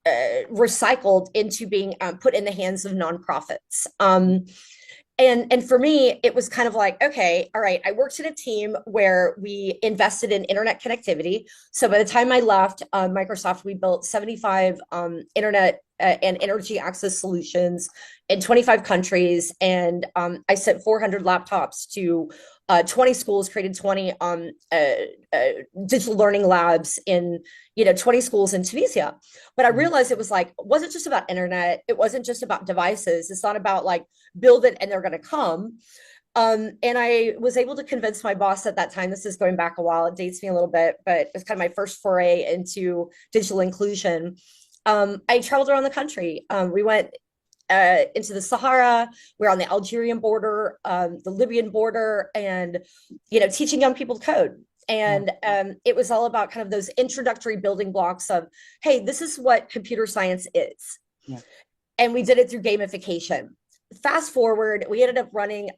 recycled into being put in the hands of nonprofits. And for me, it was kind of like, okay, all right, I worked in a team where we invested in internet connectivity. So by the time I left Microsoft, we built 75 internet and energy access solutions in 25 countries. And I sent 400 laptops to 20 schools, created 20 digital learning labs in 20 schools in Tunisia. But I realized it wasn't just about internet. It wasn't just about devices. It's not about like build it and they're going to come. And I was able to convince my boss at that time, this is going back a while, it dates me a little bit, but it's kind of my first foray into digital inclusion. I traveled around the country. We went into the Sahara. We're on the Algerian border, the Libyan border, and teaching young people to code. And it was all about kind of those introductory building blocks of, hey, this is what computer science is. Yeah. And we did it through gamification. Fast forward, we ended up running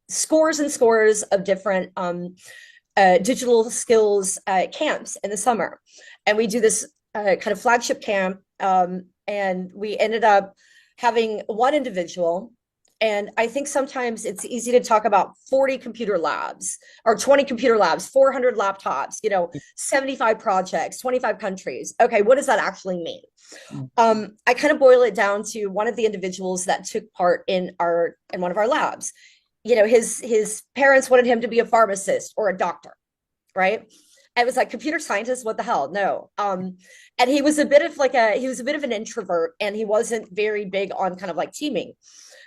scores and scores of different digital skills camps in the summer. And we do this kind of flagship camp, and we ended up having one individual. And I think sometimes it's easy to talk about 40 computer labs or 20 computer labs, 400 laptops, 75 projects, 25 countries. Okay, what does that actually mean? I kind of boil it down to one of the individuals that took part in one of our labs. His parents wanted him to be a pharmacist or a doctor, right? I was like, computer scientist, what the hell? No. And he was a bit of an introvert, and he wasn't very big on kind of like teaming.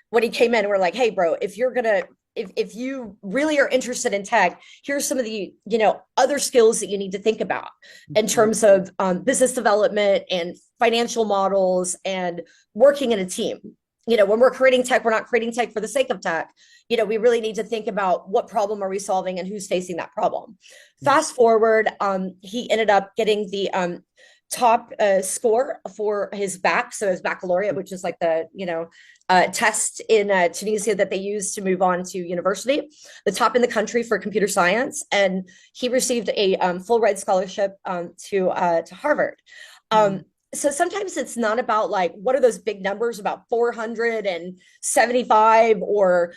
When he came in, we're like, hey, bro, if you really are interested in tech, here's some of the, other skills that you need to think about in terms of business development and financial models and working in a team. When we're creating tech, we're not creating tech for the sake of tech. We really need to think about what problem are we solving and who's facing that problem. Fast forward, he ended up getting the top score for his BAC, so his baccalaureate, which is like the test in Tunisia that they use to move on to university, the top in the country for computer science, and he received a full ride scholarship to Harvard. So sometimes it's not about like, what are those big numbers about 475 or,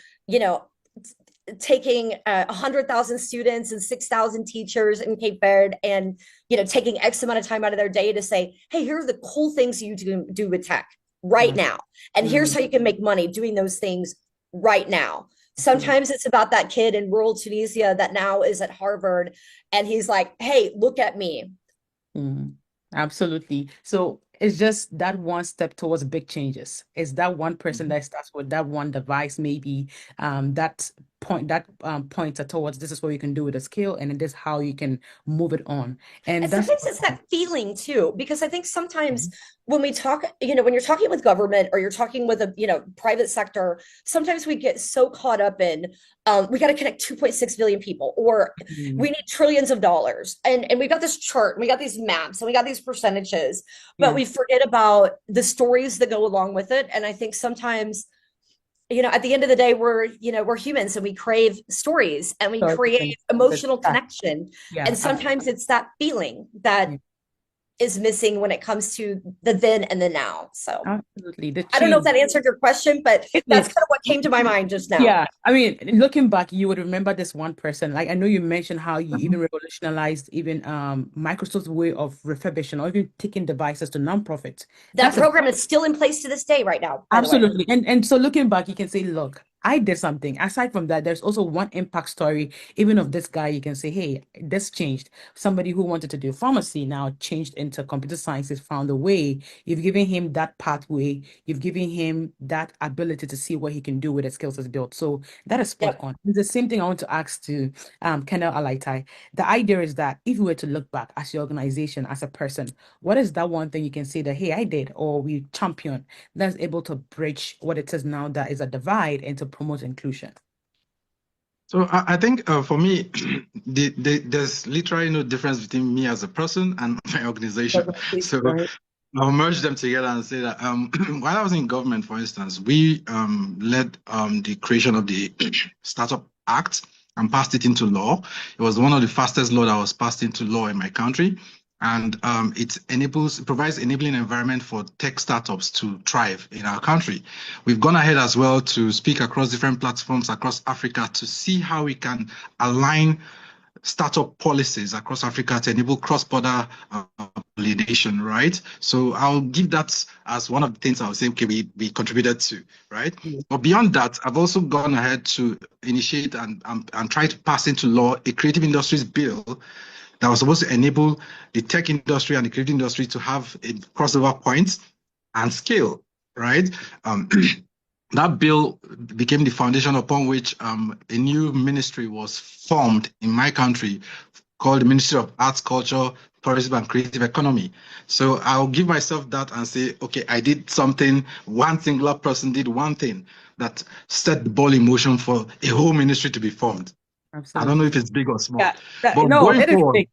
taking 100,000 students and 6,000 teachers in Cape Verde and, taking X amount of time out of their day to say, hey, here are the cool things you do with tech right now. And here's how you can make money doing those things right now. Sometimes it's about that kid in rural Tunisia that now is at Harvard, and he's like, hey, look at me. Absolutely. So it's just that one step towards big changes. It's that one person that starts with that one device, maybe that points towards this is what you can do with a skill, and it is how you can move it on. And sometimes it's that feeling too, because I think sometimes when we talk, when you're talking with government or you're talking with a private sector, sometimes we get so caught up in we got to connect 2.6 billion people, or we need trillions of dollars, and we got this chart, and we got these maps, and we got these percentages, but we forget about the stories that go along with it. And I think sometimes, at the end of the day, we're humans, and we crave stories, and we crave emotional connection. And sometimes it's that feeling that is missing when it comes to the then and the now. So Absolutely. The I don't know if change. that answered your question, but It that's did. kind of what came to my mind just now. Yeah, I mean, looking back, you would remember this one person. Like I know you mentioned how you even revolutionized even Microsoft's way of refurbishing or even taking devices to nonprofits. That That's a program is still in place to this day right now, by the way. absolutely. And so looking back, you can say, look, I did something. Aside from that, there's also one impact story, even of this guy. You can say, hey, this changed. Somebody who wanted to do pharmacy now changed into computer sciences, found a way. You've given him that pathway. You've given him that ability to see what he can do with the skills he's built. So that is spot Yep. on. It's the same thing I want to ask to Kenel Alaitai. The idea is that if you were to look back as your organization, as a person, what is that one thing you can say that, hey, I did, or we champion that's able to bridge what it is now that is a divide and to promote inclusion? So I think for me, there's literally no difference between me as a person and my organization. So Right. I'll merge them together and say that while I was in government, for instance, we led the creation of the Startup Act and passed it into law. It was one of the fastest law that was passed into law in my country. And it provides enabling environment for tech startups to thrive in our country. We've gone ahead as well to speak across different platforms across Africa to see how we can align startup policies across Africa to enable cross-border validation, right? So I'll give that as one of the things I'll say, okay, we contributed to, right? Yeah. But beyond that, I've also gone ahead to initiate and try to pass into law a creative industries bill that was supposed to enable the tech industry and the creative industry to have a crossover point and scale, right? That bill became the foundation upon which a new ministry was formed in my country called the Ministry of Arts, Culture, Tourism, and Creative Economy. So I'll give myself that and say, okay, I did something, one singular person did one thing that set the ball in motion for a whole ministry to be formed. Absolutely. I don't know if it's big or small. Yeah, but no, going it is forward, big.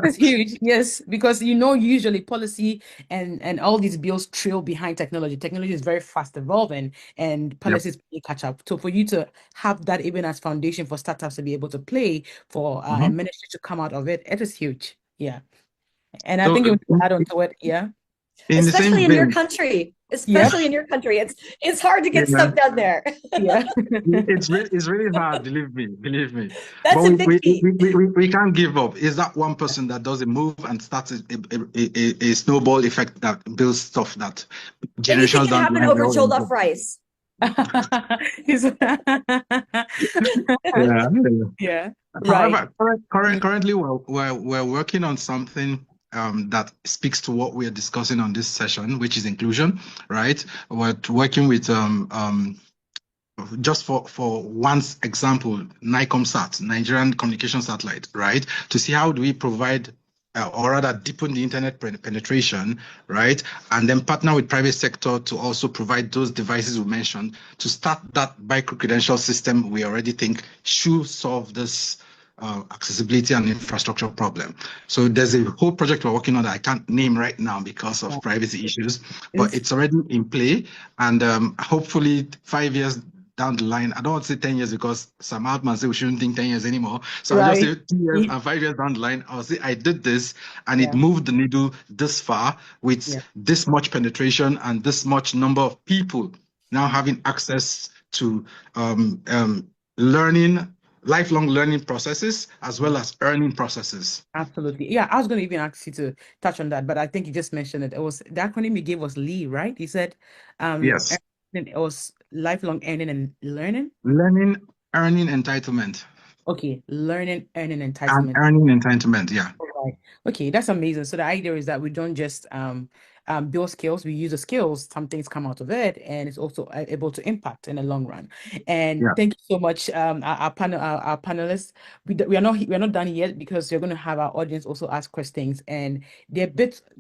It's huge, yes, because usually policy and all these bills trail behind technology. Technology is very fast evolving and policies catch up. So for you to have that even as foundation for startups to be able to play for a ministry to come out of it, it is huge. Yeah. And I think you would add on to it, yeah. Especially in your country. Especially in your country. It's hard to get stuff done there. Yeah. It's really hard, believe me. That's but a big feat. we can't give up. Is that one person that does a move and starts a snowball effect that builds stuff that Anything generations can down the happen line over will jollof enjoy. rice. Yeah. However, Right. currently we're working on something that speaks to what we are discussing on this session, which is inclusion, right? We're working with just for one example, NICOMSAT, Nigerian Communication Satellite, right? To see how do we provide or rather deepen the internet penetration, right? And then partner with private sector to also provide those devices we mentioned to start that micro-credential system we already think should solve this accessibility and infrastructure problem. So there's a whole project we're working on that I can't name right now because of privacy issues, but it's already in play. And hopefully 5 years down the line, I don't want to say 10 years because Sam Altman said we shouldn't think 10 years anymore. So I'll just say 2 years and 5 years down the line, I'll say I did this and it moved the needle this far with this much penetration and this much number of people now having access to lifelong learning processes as well as earning processes. Absolutely. Yeah, I was going to even ask you to touch on that, but I think you just mentioned it. It was the acronym you gave was LEE, right? You said yes. It was lifelong earning and learning. Learning, earning, entitlement. Okay, learning, earning, entitlement. And earning entitlement, yeah. Right. Okay, that's amazing. So the idea is that we don't just build skills, we use the skills, some things come out of it, and it's also able to impact in the long run. And thank you so much, our panelists. We are not done yet because we're going to have our audience also ask questions, and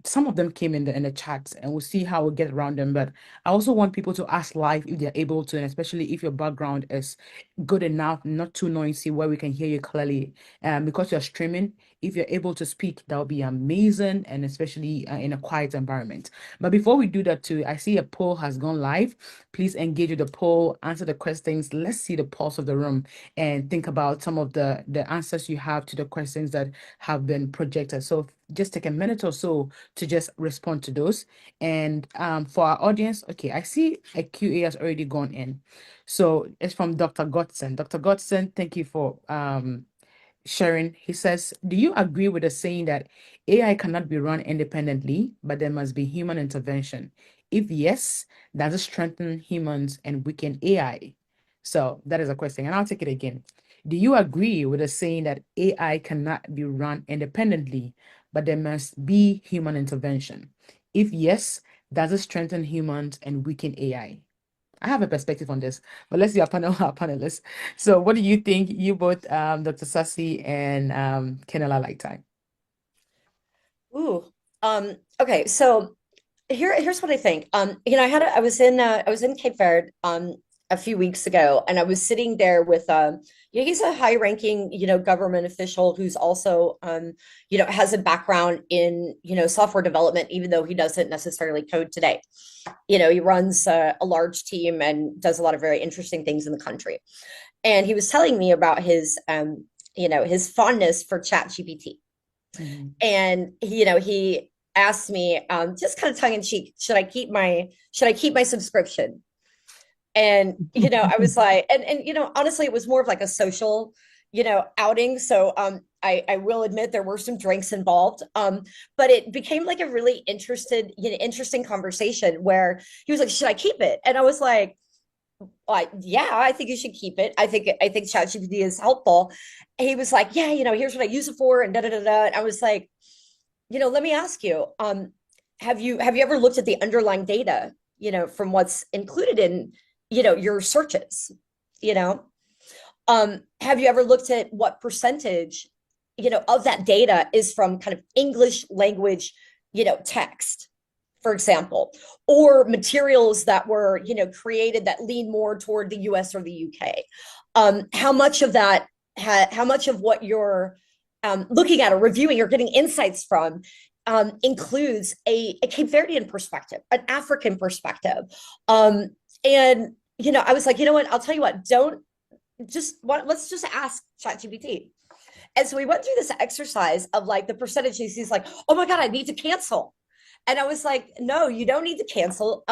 some of them came in the chat, and we'll see how we get around them. But I also want people to ask live if they're able to, and especially if your background is good enough, not too noisy, where we can hear you clearly. Because you're streaming, If you're able to speak, that would be amazing, and especially in a quiet environment. But before we do that too, I see a poll has gone live. Please engage with the poll, answer the questions. Let's see the pulse of the room and think about some of the answers you have to the questions that have been projected. So just take a minute or so to just respond to those. And for our audience, okay, I see a QA has already gone in. So it's from Dr. Godson. Dr. Godson, thank you for sharing. He says, do you agree with the saying that AI cannot be run independently, but there must be human intervention? If yes, does it strengthen humans and weaken AI? So that is a question, and I'll take it again. Do you agree with the saying that AI cannot be run independently, but there must be human intervention? If yes, does it strengthen humans and weaken AI? I have a perspective on this, but let's see our panelists. So what do you think, you both, Dr. Sassi and Kenela Alaita? Ooh, okay. So here's what I think. I was in Cape Verde a few weeks ago, and I was sitting there with he's a high-ranking government official who's also has a background in software development, even though he doesn't necessarily code today. He runs a large team and does a lot of very interesting things in the country. And he was telling me about his his fondness for ChatGPT. Mm-hmm. And he asked me just kind of tongue in cheek, should I keep my subscription? And I was like, and honestly, it was more of like a social outing. So I will admit there were some drinks involved, but it became like a really interesting conversation where he was like, should I keep it? And I was like, yeah, I think you should keep it. I think ChatGPT is helpful. And he was like, yeah, here's what I use it for, and da da da da. And I was like, let me ask you, have you ever looked at the underlying data, from what's included in, your searches? Have you ever looked at what percentage, of that data is from kind of English language, text, for example, or materials that were, created that lean more toward the US or the UK? How much of that, how much of what you're looking at or reviewing or getting insights from includes a Cape Verdean perspective, an African perspective? And, I was like, you know what, I'll tell you what, let's just ask ChatGPT. And so we went through this exercise of like the percentages. He's like, oh my God, I need to cancel. And I was like, no, you don't need to cancel.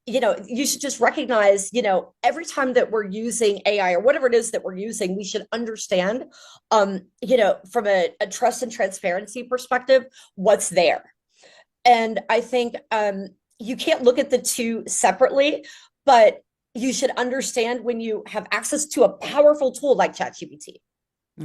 You should just recognize, every time that we're using AI or whatever it is that we're using, we should understand, from a trust and transparency perspective, what's there. And I think you can't look at the two separately, but you should understand when you have access to a powerful tool like ChatGPT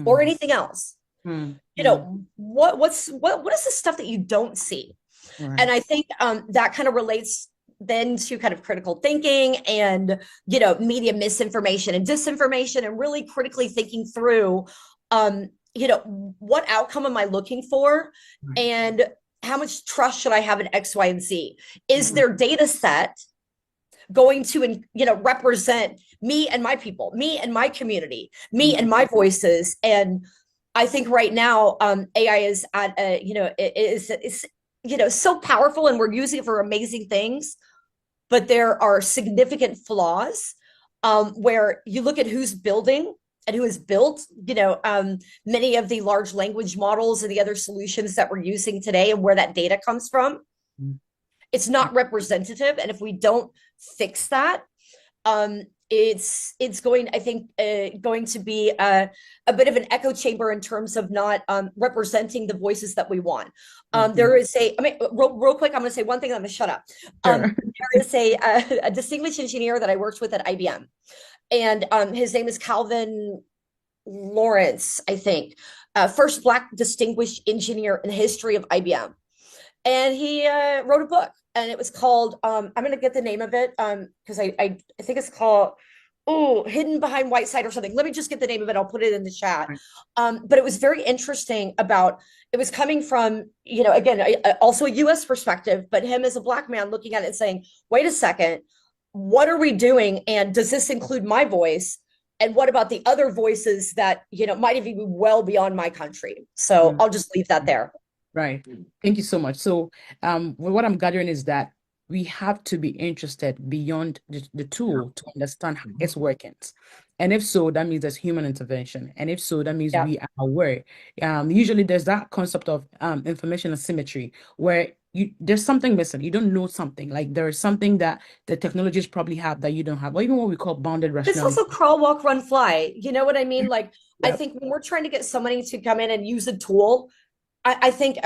or anything else, what is the stuff that you don't see? Right. And I think that kind of relates then to kind of critical thinking and, media misinformation and disinformation, and really critically thinking through, what outcome am I looking for? Right. And how much trust should I have in X, Y, and Z? Is their data set going to, represent me and my people, me and my community, me and my voices? And I think right now, AI is at is so powerful, and we're using it for amazing things, but there are significant flaws where you look at who's building and who has built, many of the large language models and the other solutions that we're using today, and where that data comes from. It's not representative. And if we don't fix that, it's going, I think, going to be a bit of an echo chamber in terms of not representing the voices that we want. There is real quick, I'm going to say one thing, I'm going to shut up. There is a distinguished engineer that I worked with at IBM, and his name is Calvin Lawrence, I think, first Black distinguished engineer in the history of IBM. And he wrote a book, and it was called, I'm going to get the name of it because I think it's called, Hidden Behind Whiteside or something. Let me just get the name of it. I'll put it in the chat. But it was very interesting it was coming from, again, also a US perspective, but him as a Black man looking at it and saying, wait a second, what are we doing? And does this include my voice? and what about the other voices that, might even be well beyond my country? So I'll just leave that there. Right. Thank you so much. So, what I'm gathering is that we have to be interested beyond the tool to understand its workings. And if so, that means there's human intervention. And if so, that means Yeah. we are aware. Usually there's that concept of information asymmetry where there's something missing. You don't know something. Like there is something that the technologies probably have that you don't have, or even what we call bounded It's rationality. also crawl, walk, run, fly. You know what I mean? Like, I Yep. think when we're trying to get somebody to come in and use a tool, I think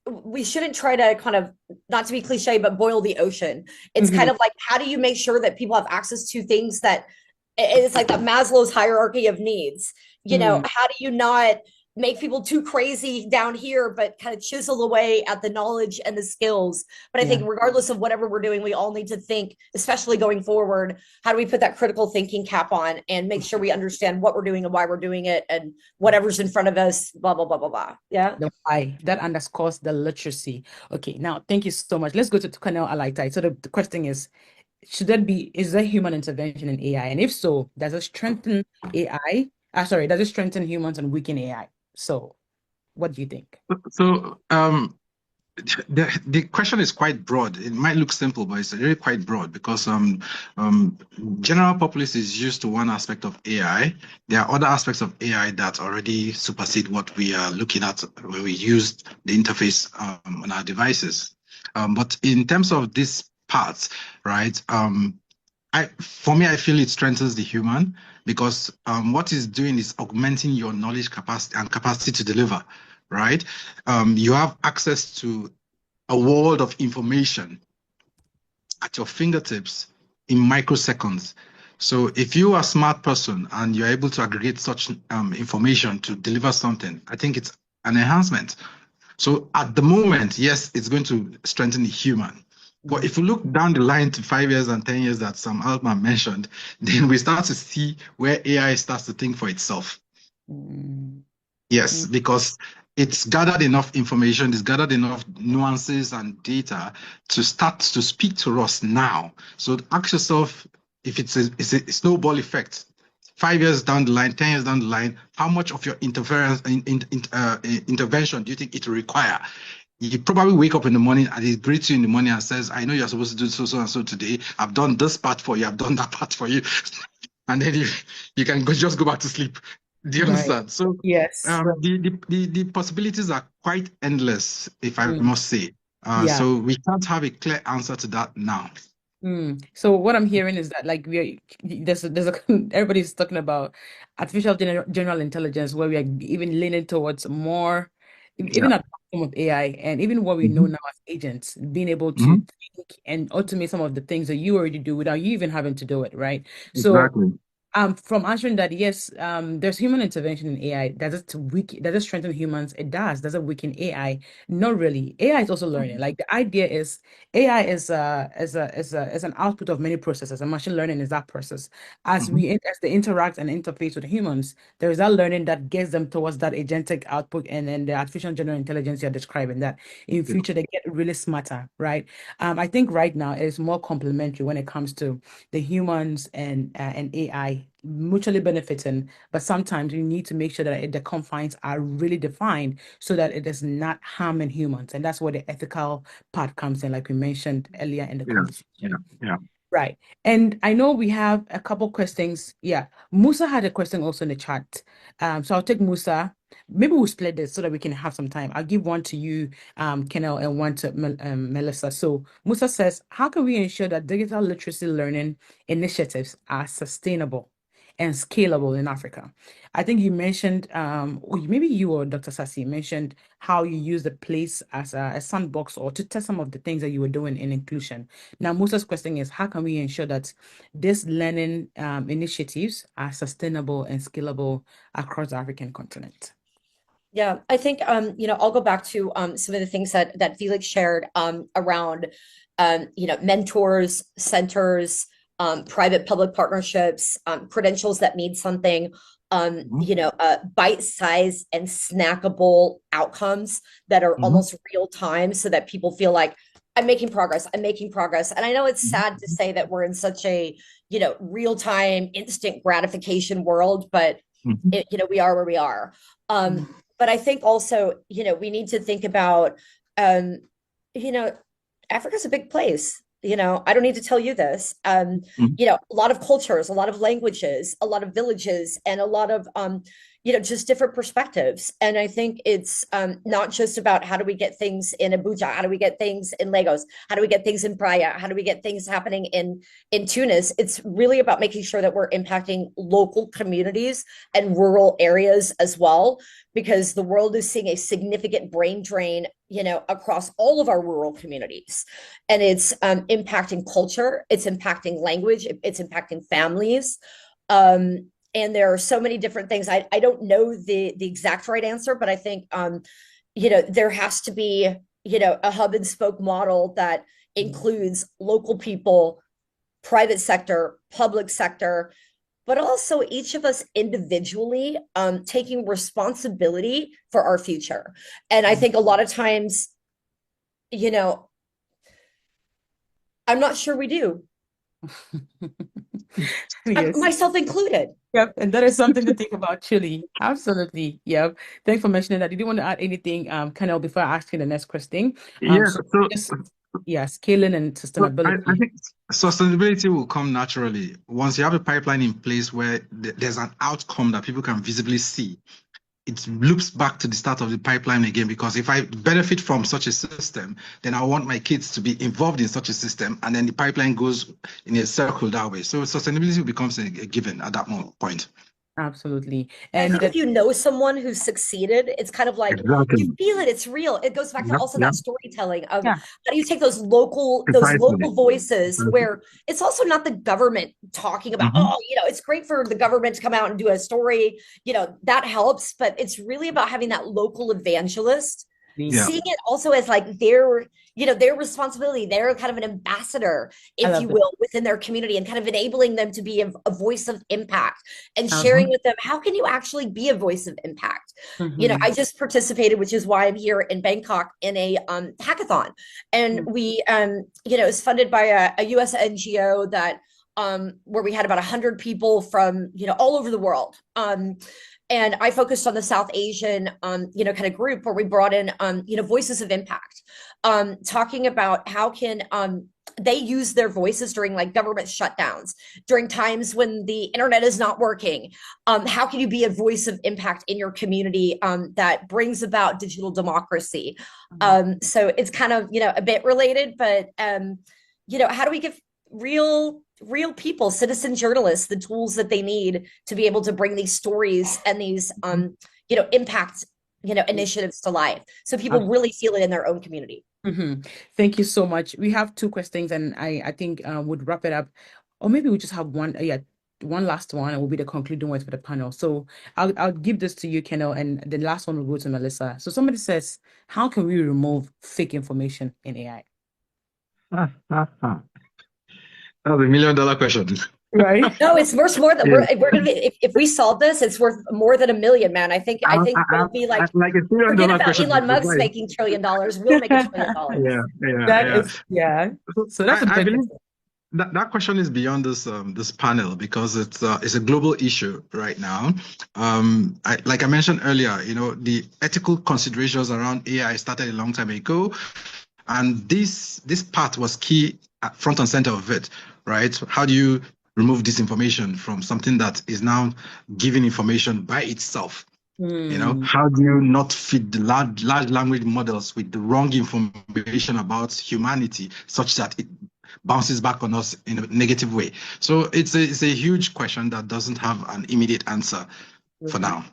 we shouldn't try to kind of, not to be cliche, but boil the ocean. It's kind of like, how do you make sure that people have access to things that it's like the Maslow's hierarchy of needs? How do you not make people too crazy down here, but kind of chisel away at the knowledge and the skills? But I think regardless of whatever we're doing, we all need to think, especially going forward, how do we put that critical thinking cap on and make sure we understand what we're doing and why we're doing it and whatever's in front of us, blah, blah, blah, blah, blah. Yeah. The why that underscores the literacy. Okay, now thank you so much. Let's go to Thoko Alaita. So the question is there human intervention in AI? And if so, does it strengthen AI? Does it strengthen humans and weaken AI? So what do you think? So the question is quite broad. It might look simple, but it's really quite broad because general populace is used to one aspect of AI. There are other aspects of AI that already supersede what we are looking at when we use the interface on our devices. But in terms of these parts, right? For me, I feel it strengthens the human because what it's doing is augmenting your knowledge capacity and capacity to deliver. Right? You have access to a world of information at your fingertips in microseconds. So if you are a smart person and you're able to aggregate such information to deliver something, I think it's an enhancement. So at the moment, yes, it's going to strengthen the human. But if you look down the line to 5 years and 10 years that Sam Altman mentioned, then we start to see where AI starts to think for itself. Yes, because it's gathered enough information, it's gathered enough nuances and data to start to speak to us now. So ask yourself if it's a snowball effect. 5 years down the line, 10 years down the line, how much of your intervention do you think it will require? You probably wake up in the morning and it greets you in the morning and says, I know you're supposed to do so and so today. I've done this part for you. I've done that part for you. And then you can just go back to sleep. Do you understand? So yes, the possibilities are quite endless, if I must say. So we can't have a clear answer to that now. So what I'm hearing is that like everybody's talking about artificial general intelligence, where we are even leaning towards more, even at the platform of AI, and even what we know now as agents, being able to think and automate some of the things that you already do without you even having to do it, right? Exactly. So from answering that, yes, there's human intervention in AI. Does it strengthen humans? It does. Does it weaken AI? Not really. AI is also learning. Like the idea is AI is an output of many processes, and machine learning is that process. As they interact and interface with humans, there is that learning that gets them towards that agentic output, and then the artificial general intelligence you're describing, that in future they get really smarter, right? I think right now it is more complementary when it comes to the humans and AI mutually benefiting, but sometimes you need to make sure that the confines are really defined so that it is not harming humans, and that's where the ethical part comes in, like we mentioned earlier in the conversation. Right. And I know we have a couple questions. Yeah, Musa had a question also in the chat. So I'll take Musa. Maybe we'll split this so that we can have some time. I'll give one to you, Kenel, and one to Melissa. So Musa says, how can we ensure that digital literacy learning initiatives are sustainable and scalable in Africa? I think you mentioned, maybe you or Dr. Sassi mentioned how you use the place as a sandbox or to test some of the things that you were doing in inclusion. Now, Musa's question is, how can we ensure that these learning initiatives are sustainable and scalable across the African continent? Yeah, I think I'll go back to some of the things that Felix shared around mentors, centers, private public partnerships, credentials that mean something, bite-sized and snackable outcomes that are almost real time, so that people feel like I'm making progress. I'm making progress. And I know it's sad to say that we're in such a, real-time instant gratification world, but we are where we are. But I think also, we need to think about, Africa's a big place. I don't need to tell you this. A lot of cultures, a lot of languages, a lot of villages, and a lot of just different perspectives. And I think it's not just about how do we get things in Abuja, how do we get things in Lagos, how do we get things in Praia, how do we get things happening in Tunis. It's really about making sure that we're impacting local communities and rural areas as well, because the world is seeing a significant brain drain, across all of our rural communities. And it's impacting culture, it's impacting language, it's impacting families. And there are so many different things. I don't know the exact right answer, but I think, there has to be, a hub and spoke model that includes local people, private sector, public sector, but also each of us individually taking responsibility for our future. And I think a lot of times, I'm not sure we do. Yes. Myself included. Yep, and that is something to think about, truly. Absolutely. Yep. Thanks for mentioning that. Did you want to add anything, Kanel, before I ask you the next question? Scaling and sustainability. I think sustainability will come naturally once you have a pipeline in place where there's an outcome that people can visibly see. It loops back to the start of the pipeline again, because if I benefit from such a system, then I want my kids to be involved in such a system, and then the pipeline goes in a circle that way. So sustainability becomes a given at that point. Absolutely. And I think if you know someone who's succeeded, it's kind of like you feel it, it's real. It goes back to also that storytelling of how do you take those local voices where it's also not the government talking about, it's great for the government to come out and do a story, that helps, but it's really about having that local evangelist, seeing it also as like their responsibility. They're kind of an ambassador, if you will, within their community, and kind of enabling them to be a voice of impact and sharing with them, how can you actually be a voice of impact? I just participated, which is why I'm here in Bangkok, in a hackathon. And we, it's funded by a US NGO that, where we had about 100 people from, all over the world. And I focused on the South Asian, kind of group where we brought in, voices of impact, talking about how can they use their voices during like government shutdowns, during times when the internet is not working. How can you be a voice of impact in your community that brings about digital democracy? So it's kind of, a bit related, but, how do we give real people, citizen journalists, the tools that they need to be able to bring these stories and these, impact, initiatives to life, so people really feel it in their own community. Thank you so much. We have two questions, and I think would wrap it up, or maybe we just have one. One last one, and will be the concluding words for the panel. So I'll give this to you, Kenel, and the last one will go to Melissa. So somebody says, how can we remove fake information in AI? That's $1 million question. Right? No, it's worth more than we're gonna be. If we solve this, it's worth more than $1 million, man. I think we'll be like $1 million forget about question. Elon Musk making $1 trillion. We'll make $1 trillion. So that's I believe that question is beyond this panel, because it's a global issue right now. Like I mentioned earlier, the ethical considerations around AI started a long time ago, and this part was key, front and center of it, right? How do you remove disinformation from something that is now giving information by itself? How do you not feed the large language models with the wrong information about humanity, such that it bounces back on us in a negative way? So it's a huge question that doesn't have an immediate answer for now.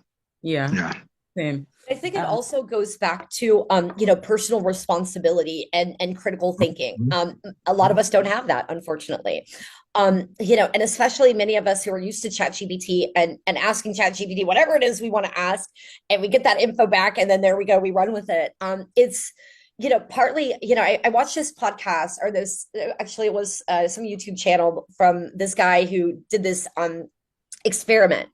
Same. I think it also goes back to, personal responsibility and critical thinking. A lot of us don't have that, unfortunately. And especially many of us who are used to ChatGPT and asking ChatGPT whatever it is we want to ask, and we get that info back, and then there we go, we run with it. It's, partly, I watched this podcast, or this, actually it was some YouTube channel from this guy who did this experiment,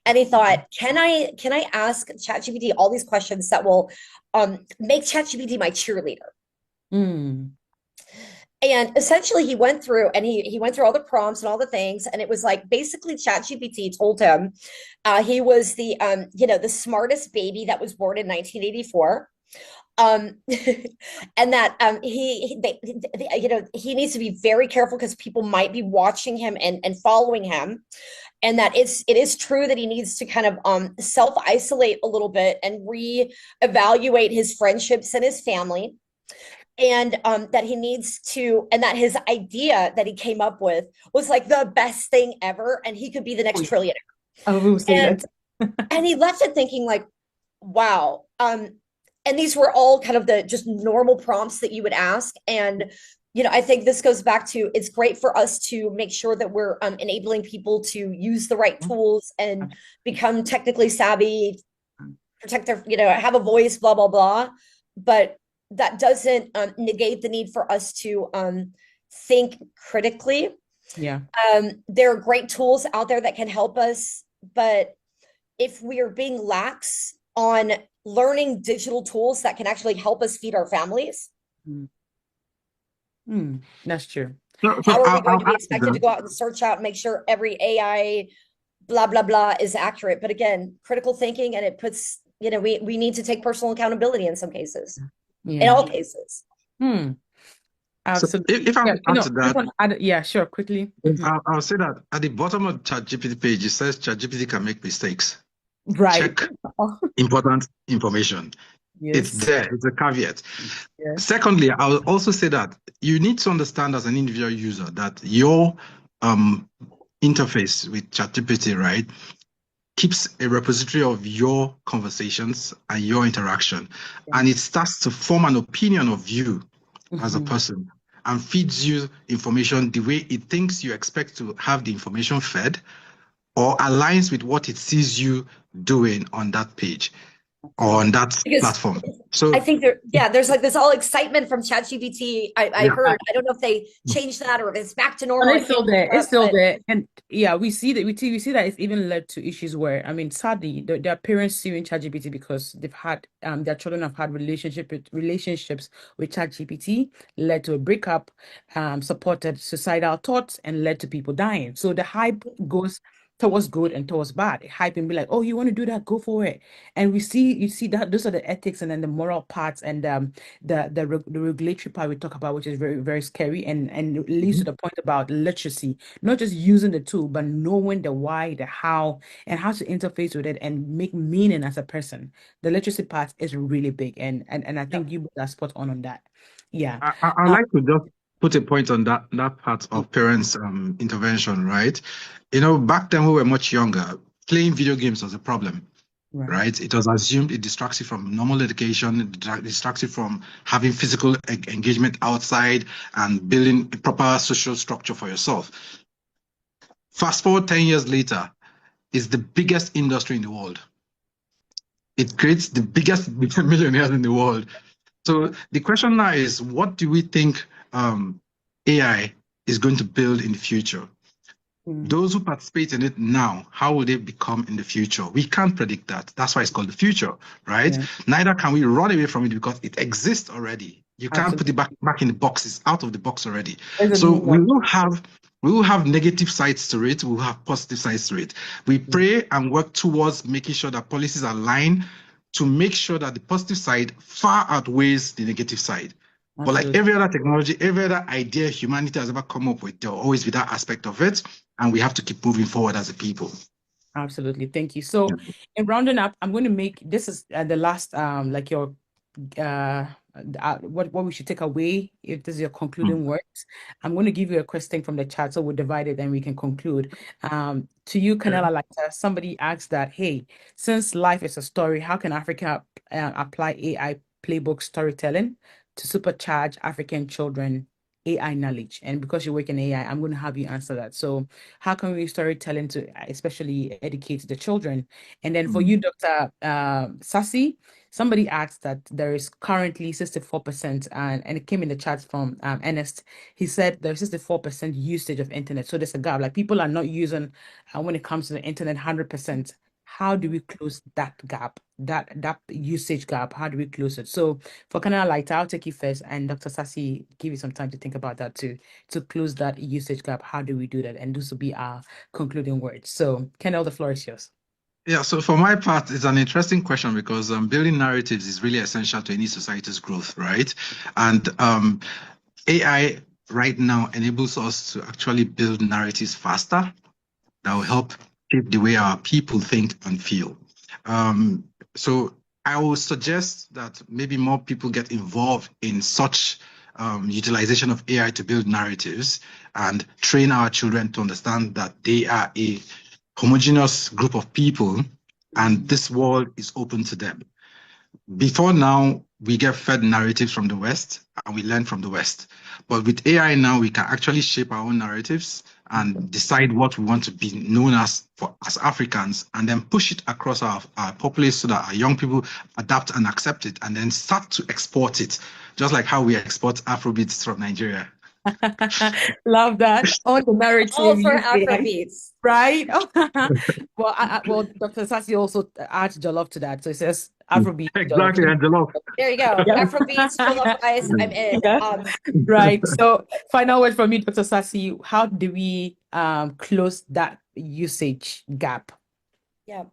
and he thought, can I ask ChatGPT all these questions that will make ChatGPT my cheerleader? And essentially he went through and he went through all the prompts and all the things, and it was like basically ChatGPT told him he was the the smartest baby that was born in 1984. um and that he needs to be very careful because people might be watching him and following him, and that it is true that he needs to kind of self isolate a little bit and reevaluate his friendships and his family, and that he needs to, and that his idea that he came up with was like the best thing ever, and he could be the next trillionaire. I will say And and he left it thinking like, wow. And these were all kind of the just normal prompts that you would ask. And I think this goes back to, it's great for us to make sure that we're enabling people to use the right tools and become technically savvy, protect their, have a voice, blah, blah, blah. But that doesn't negate the need for us to think critically. Yeah. There are great tools out there that can help us, but if we are being lax on learning digital tools that can actually help us feed our families, that's true. how are we going to be expected to go out and search out and make sure every AI blah, blah, blah is accurate? But again, critical thinking, and it puts, we need to take personal accountability in some cases, in all cases. Absolutely. So if I add to that, yeah, sure, quickly. I'll say that at the bottom of ChatGPT page, it says ChatGPT can make mistakes. Right. Check important information. Yes. It's there. It's a caveat. Yes. Secondly, I will also say that you need to understand as an individual user that your interface with ChatGPT, right, keeps a repository of your conversations and your interaction. And it starts to form an opinion of you as a person and feeds you information the way it thinks you expect to have the information fed, or aligns with what it sees you doing on that page or on that platform. So I think there's like this all excitement from ChatGPT. I heard. I don't know if they changed that or if it's back to normal. It's still there. It's still there. And yeah, we see that it's even led to issues where, I mean, sadly, there are parents suing ChatGPT because they've had their children have had relationships with ChatGPT, led to a breakup, supported suicidal thoughts, and led to people dying. So the hype goes towards good and towards bad. Hype and be like, oh, you want to do that, go for it. And you see that those are the ethics and then the moral parts and the regulatory part we talk about, which is very, very scary, and it leads to the point about literacy, not just using the tool, but knowing the why, the how, and how to interface with it and make meaning as a person. The literacy part is really big, and I think you are spot on that. Yeah. I like to just put a point on that part of parents' intervention, right? Back then we were much younger. Playing video games was a problem, right? It was assumed it distracts you from normal education, it distracts you from having physical engagement outside and building a proper social structure for yourself. Fast forward 10 years later, it's the biggest industry in the world. It creates the biggest millionaires in the world. So the question now is, what do we think AI is going to build in the future? Those who participate in it now, how will they become in the future? We can't predict that. That's why it's called the future, right? Neither can we run away from it because it exists already. You can't put it back in the box. It's out of the box already. So we will have negative sides to it. We will have positive sides to it. We pray and work towards making sure that policies align to make sure that the positive side far outweighs the negative side. But like every other technology, every other idea humanity has ever come up with, there will always be that aspect of it. And we have to keep moving forward as a people. Absolutely. Thank you. So in rounding up, I'm going to make, this is the last, like your, what we should take away, if this is your concluding words. I'm going to give you a question from the chat, so we'll divide it and we can conclude. To you, Colonel Alaita, somebody asked that, hey, since life is a story, how can Africa apply AI playbook storytelling to supercharge African children AI knowledge? And because you work in AI, I'm going to have you answer that. So how can we storytelling to especially educate the children? And then for you, Dr. Sassi, somebody asked that there is currently 64%, and it came in the chat from Ernest. He said there's 64% usage of internet. So there's a gap. Like people are not using when it comes to the internet 100%. how do we close that gap, that usage gap? How do we close it? So for Canada Light, I'll take you first, and Dr. Sassi, give you some time to think about that too, to close that usage gap. How do we do that? And this will be our concluding words. So Kendall, the floor is yours. Yeah, so for my part, it's an interesting question because building narratives is really essential to any society's growth, right? And AI right now enables us to actually build narratives faster that will help shape the way our people think and feel. So I would suggest that maybe more people get involved in such utilization of AI to build narratives and train our children to understand that they are a homogeneous group of people and this world is open to them. Before now, we get fed narratives from the West and we learn from the West. But with AI now, we can actually shape our own narratives and decide what we want to be known as Africans, and then push it across our populace so that our young people adapt and accept it, and then start to export it, just like how we export Afrobeats from Nigeria. Love that. On the narrative, All for use AI, Afrobeats. right? Well, Dr. Sassi also adds jollof to that. So it says Afrobeat. Exactly, and the love. There you go. Yeah. Afrobeats, jollof rice, I'm in. Yeah. Right. So final word from you, Dr. Sassi. How do we close that usage gap? Yeah.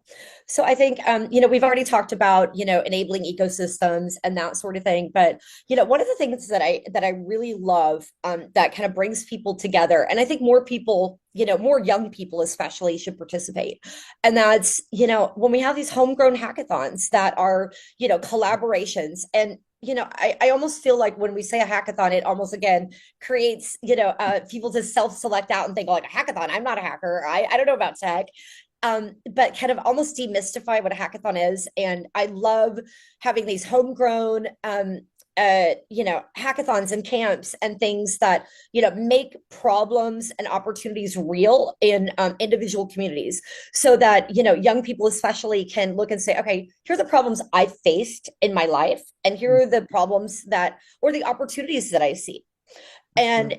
So I think, we've already talked about, enabling ecosystems and that sort of thing. But, one of the things that I really love that kind of brings people together, and I think more people, more young people especially should participate. And that's, when we have these homegrown hackathons that are, collaborations. And I almost feel like when we say a hackathon, it almost again creates, people to self-select out and think like a hackathon. I'm not a hacker. I don't know about tech. But kind of almost demystify what a hackathon is. And I love having these homegrown, hackathons and camps and things that, make problems and opportunities real in individual communities so that, young people especially can look and say, okay, here are the problems I faced in my life. And here are the problems or the opportunities that I see. And,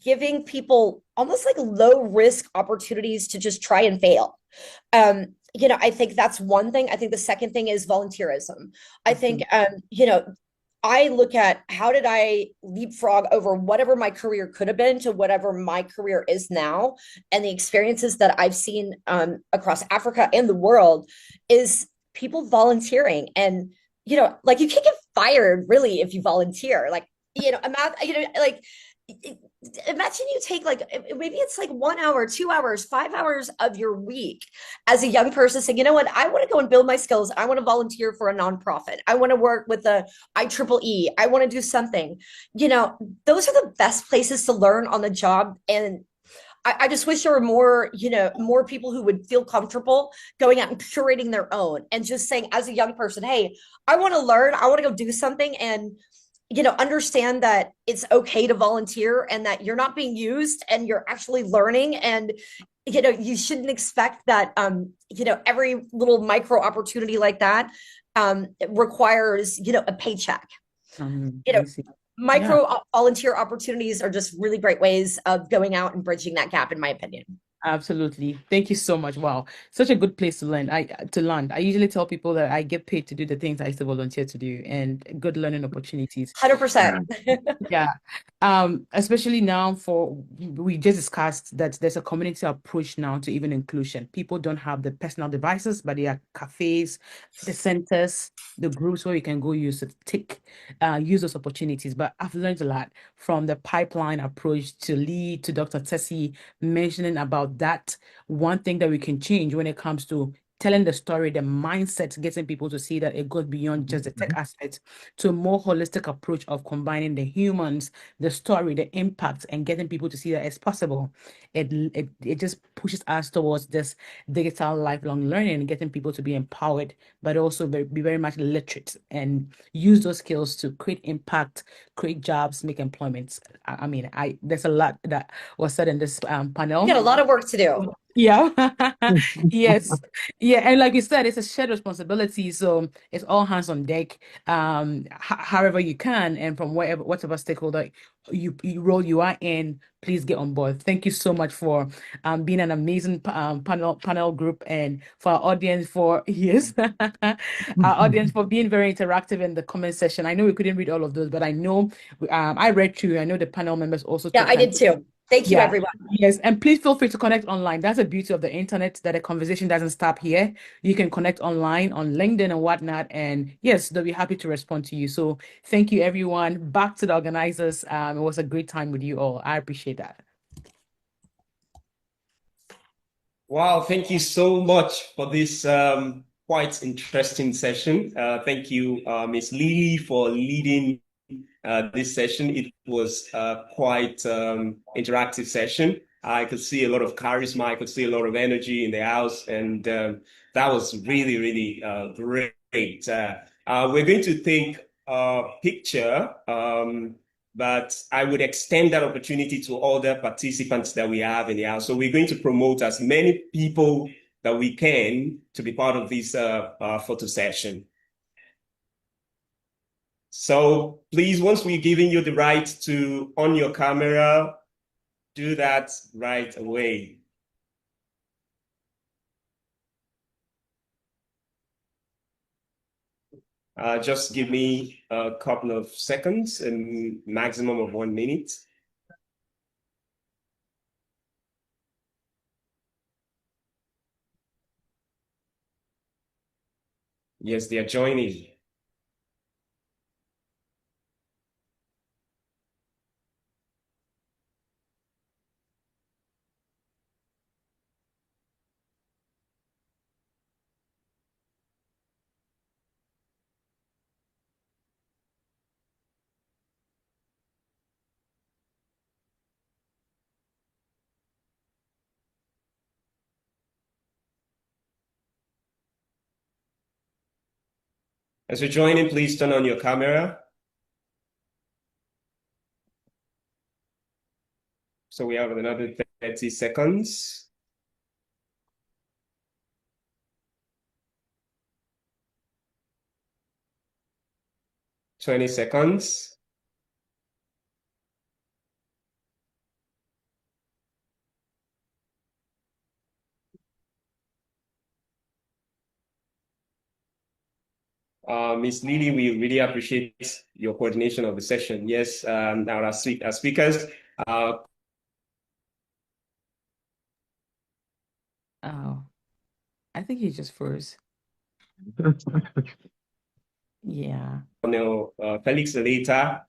giving people almost like low risk opportunities to just try and fail. I think that's one thing. I think the second thing is volunteerism. I think, I look at how did I leapfrog over whatever my career could have been to whatever my career is now. And the experiences that I've seen across Africa and the world is people volunteering. And, like you can't get fired really if you volunteer. Like, imagine you take like, maybe it's like 1 hour, 2 hours, 5 hours of your week as a young person saying, you know what, I want to go and build my skills. I want to volunteer for a nonprofit. I want to work with the IEEE. I want to do something, those are the best places to learn on the job. And I just wish there were more, more people who would feel comfortable going out and curating their own and just saying as a young person, hey, I want to learn, I want to go do something. And understand that it's okay to volunteer and that you're not being used and you're actually learning. And, you shouldn't expect that, every little micro opportunity like that requires, a paycheck. Micro volunteer opportunities are just really great ways of going out and bridging that gap, in my opinion. Absolutely. Thank you so much. Wow. Such a good place to learn. To land. I usually tell people that I get paid to do the things I used to volunteer to do and good learning opportunities. 100%. Yeah. Especially now we just discussed that there's a community approach now to even inclusion. People don't have the personal devices, but there are cafes, the centers, the groups where you can go use those opportunities. But I've learned a lot from the pipeline approach to Dr. Sassi mentioning about that one thing that we can change when it comes to telling the story, the mindset, getting people to see that it goes beyond just the tech aspect to a more holistic approach of combining the humans, the story, the impact, and getting people to see that it's possible. It just pushes us towards this digital lifelong learning and getting people to be empowered, but also be very much literate and use those skills to create impact, create jobs, make employment. I mean, there's a lot that was said in this panel. We got a lot of work to do. Yeah. Yes. Yeah. And like you said, it's a shared responsibility. So it's all hands on deck, however you can. And from whatever stakeholder you role you are in, please get on board. Thank you so much for being an amazing panel group, and for our audience for yes, our audience for being very interactive in the comment section. I know we couldn't read all of those, but I know I read through. I know the panel members also Yeah, took I time. did too. Thank you, Yeah. everyone. Yes, and please feel free to connect online. That's the beauty of the internet, that a conversation doesn't stop here. You can connect online on LinkedIn and whatnot, and yes, they'll be happy to respond to you. So thank you, everyone. Back to the organizers. It was a great time with you all. I appreciate that. Wow, thank you so much for this quite interesting session. Thank you, Ms. Lily, for leading this session. It was quite interactive session. I could see a lot of charisma. I could see a lot of energy in the house, and that was really, really great. We're going to take a picture, but I would extend that opportunity to all the participants that we have in the house. So we're going to promote as many people that we can to be part of this photo session. So please, once we're giving you the right to on your camera, do that right away. Just give me a couple of seconds, and maximum of 1 minute. Yes, they are joining. As you're joining, please turn on your camera. So we have another 30 seconds. Twenty seconds. Ms. Lily, we really appreciate your coordination of the session. Yes, our speakers. Oh, I think he just froze. Yeah. Felix Alaita,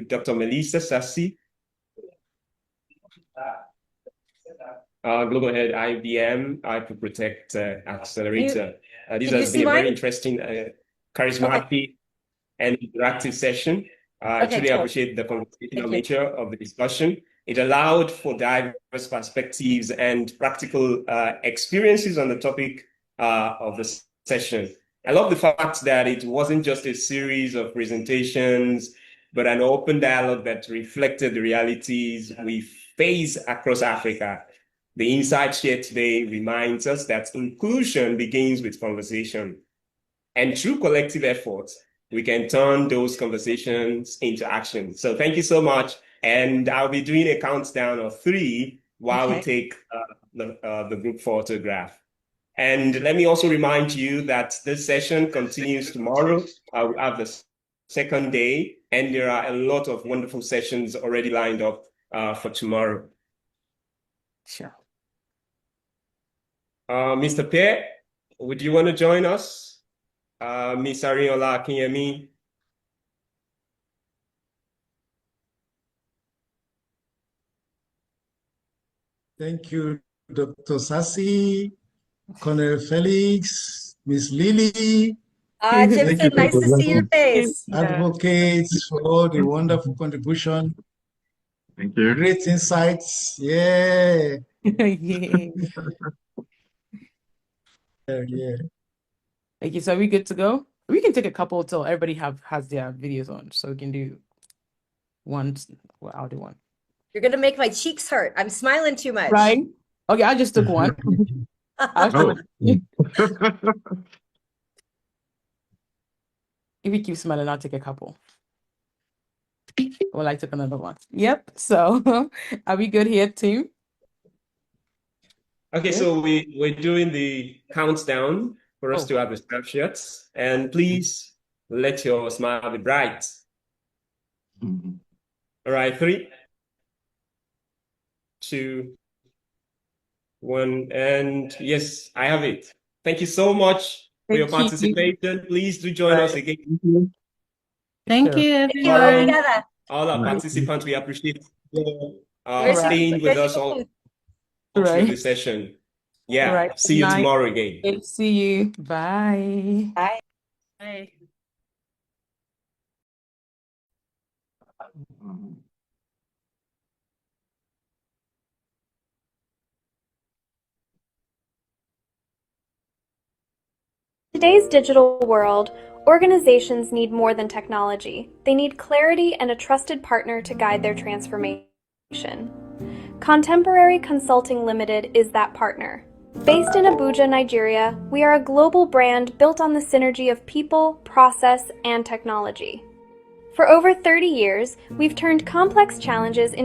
Dr. Melissa Sassi, Global Head IBM, IP Protect Accelerator. This Can you has see been a very mine? interesting, charismatic, and interactive session. I Okay, truly cool. appreciate the conversational Thank you. nature of the discussion. It allowed for diverse perspectives and practical experiences on the topic of the session. I love the fact that it wasn't just a series of presentations, but an open dialogue that reflected the realities we face across Africa. The insight shared today reminds us that inclusion begins with conversation. And through collective efforts, we can turn those conversations into action. So thank you so much. And I'll be doing a countdown of 3 while we take the group photograph. And let me also remind you that this session continues tomorrow. We have the second day, and there are a lot of wonderful sessions already lined up for tomorrow. Sure. Mr. Pierre, would you want to join us? Miss Ariola Akinyemi. Thank you, Dr. Sassi, Colonel Felix, Miss Lily. Jimson, nice to see your face. Advocates for all the wonderful contribution. Thank you. Great insights. Yeah. Yeah. Yeah. Okay, so are we good to go? We can take a couple till everybody has their videos on, so we can do one. Well, I'll do one. You're gonna make my cheeks hurt. I'm smiling too much. Right? Okay, I just took one. Oh. If you keep smiling, I'll take a couple. Well, I took another one. Yep. So are we good here, team? Okay, Good. so we're doing the countdown for us to have the snapshots. And please let your smile be bright. Mhm. All right, 3, 2, 1, and yes, I have it. Thank you so much for your Thank you. participation. Please do join us Right. again. Thank Sure. you, Thank you, everyone. together. All our Right. participants, we appreciate you Right. staying with us all through the Right. session. Yeah, Right. see you Good night. tomorrow again. Good to see you. Bye. Bye. Bye. Mhm. In today's digital world, organizations need more than technology. They need clarity and a trusted partner to guide their transformation. Contemporary Consulting Limited is that partner. Based in Abuja, Nigeria, we are a global brand built on the synergy of people, process, and technology. For over 30 years, we've turned complex challenges into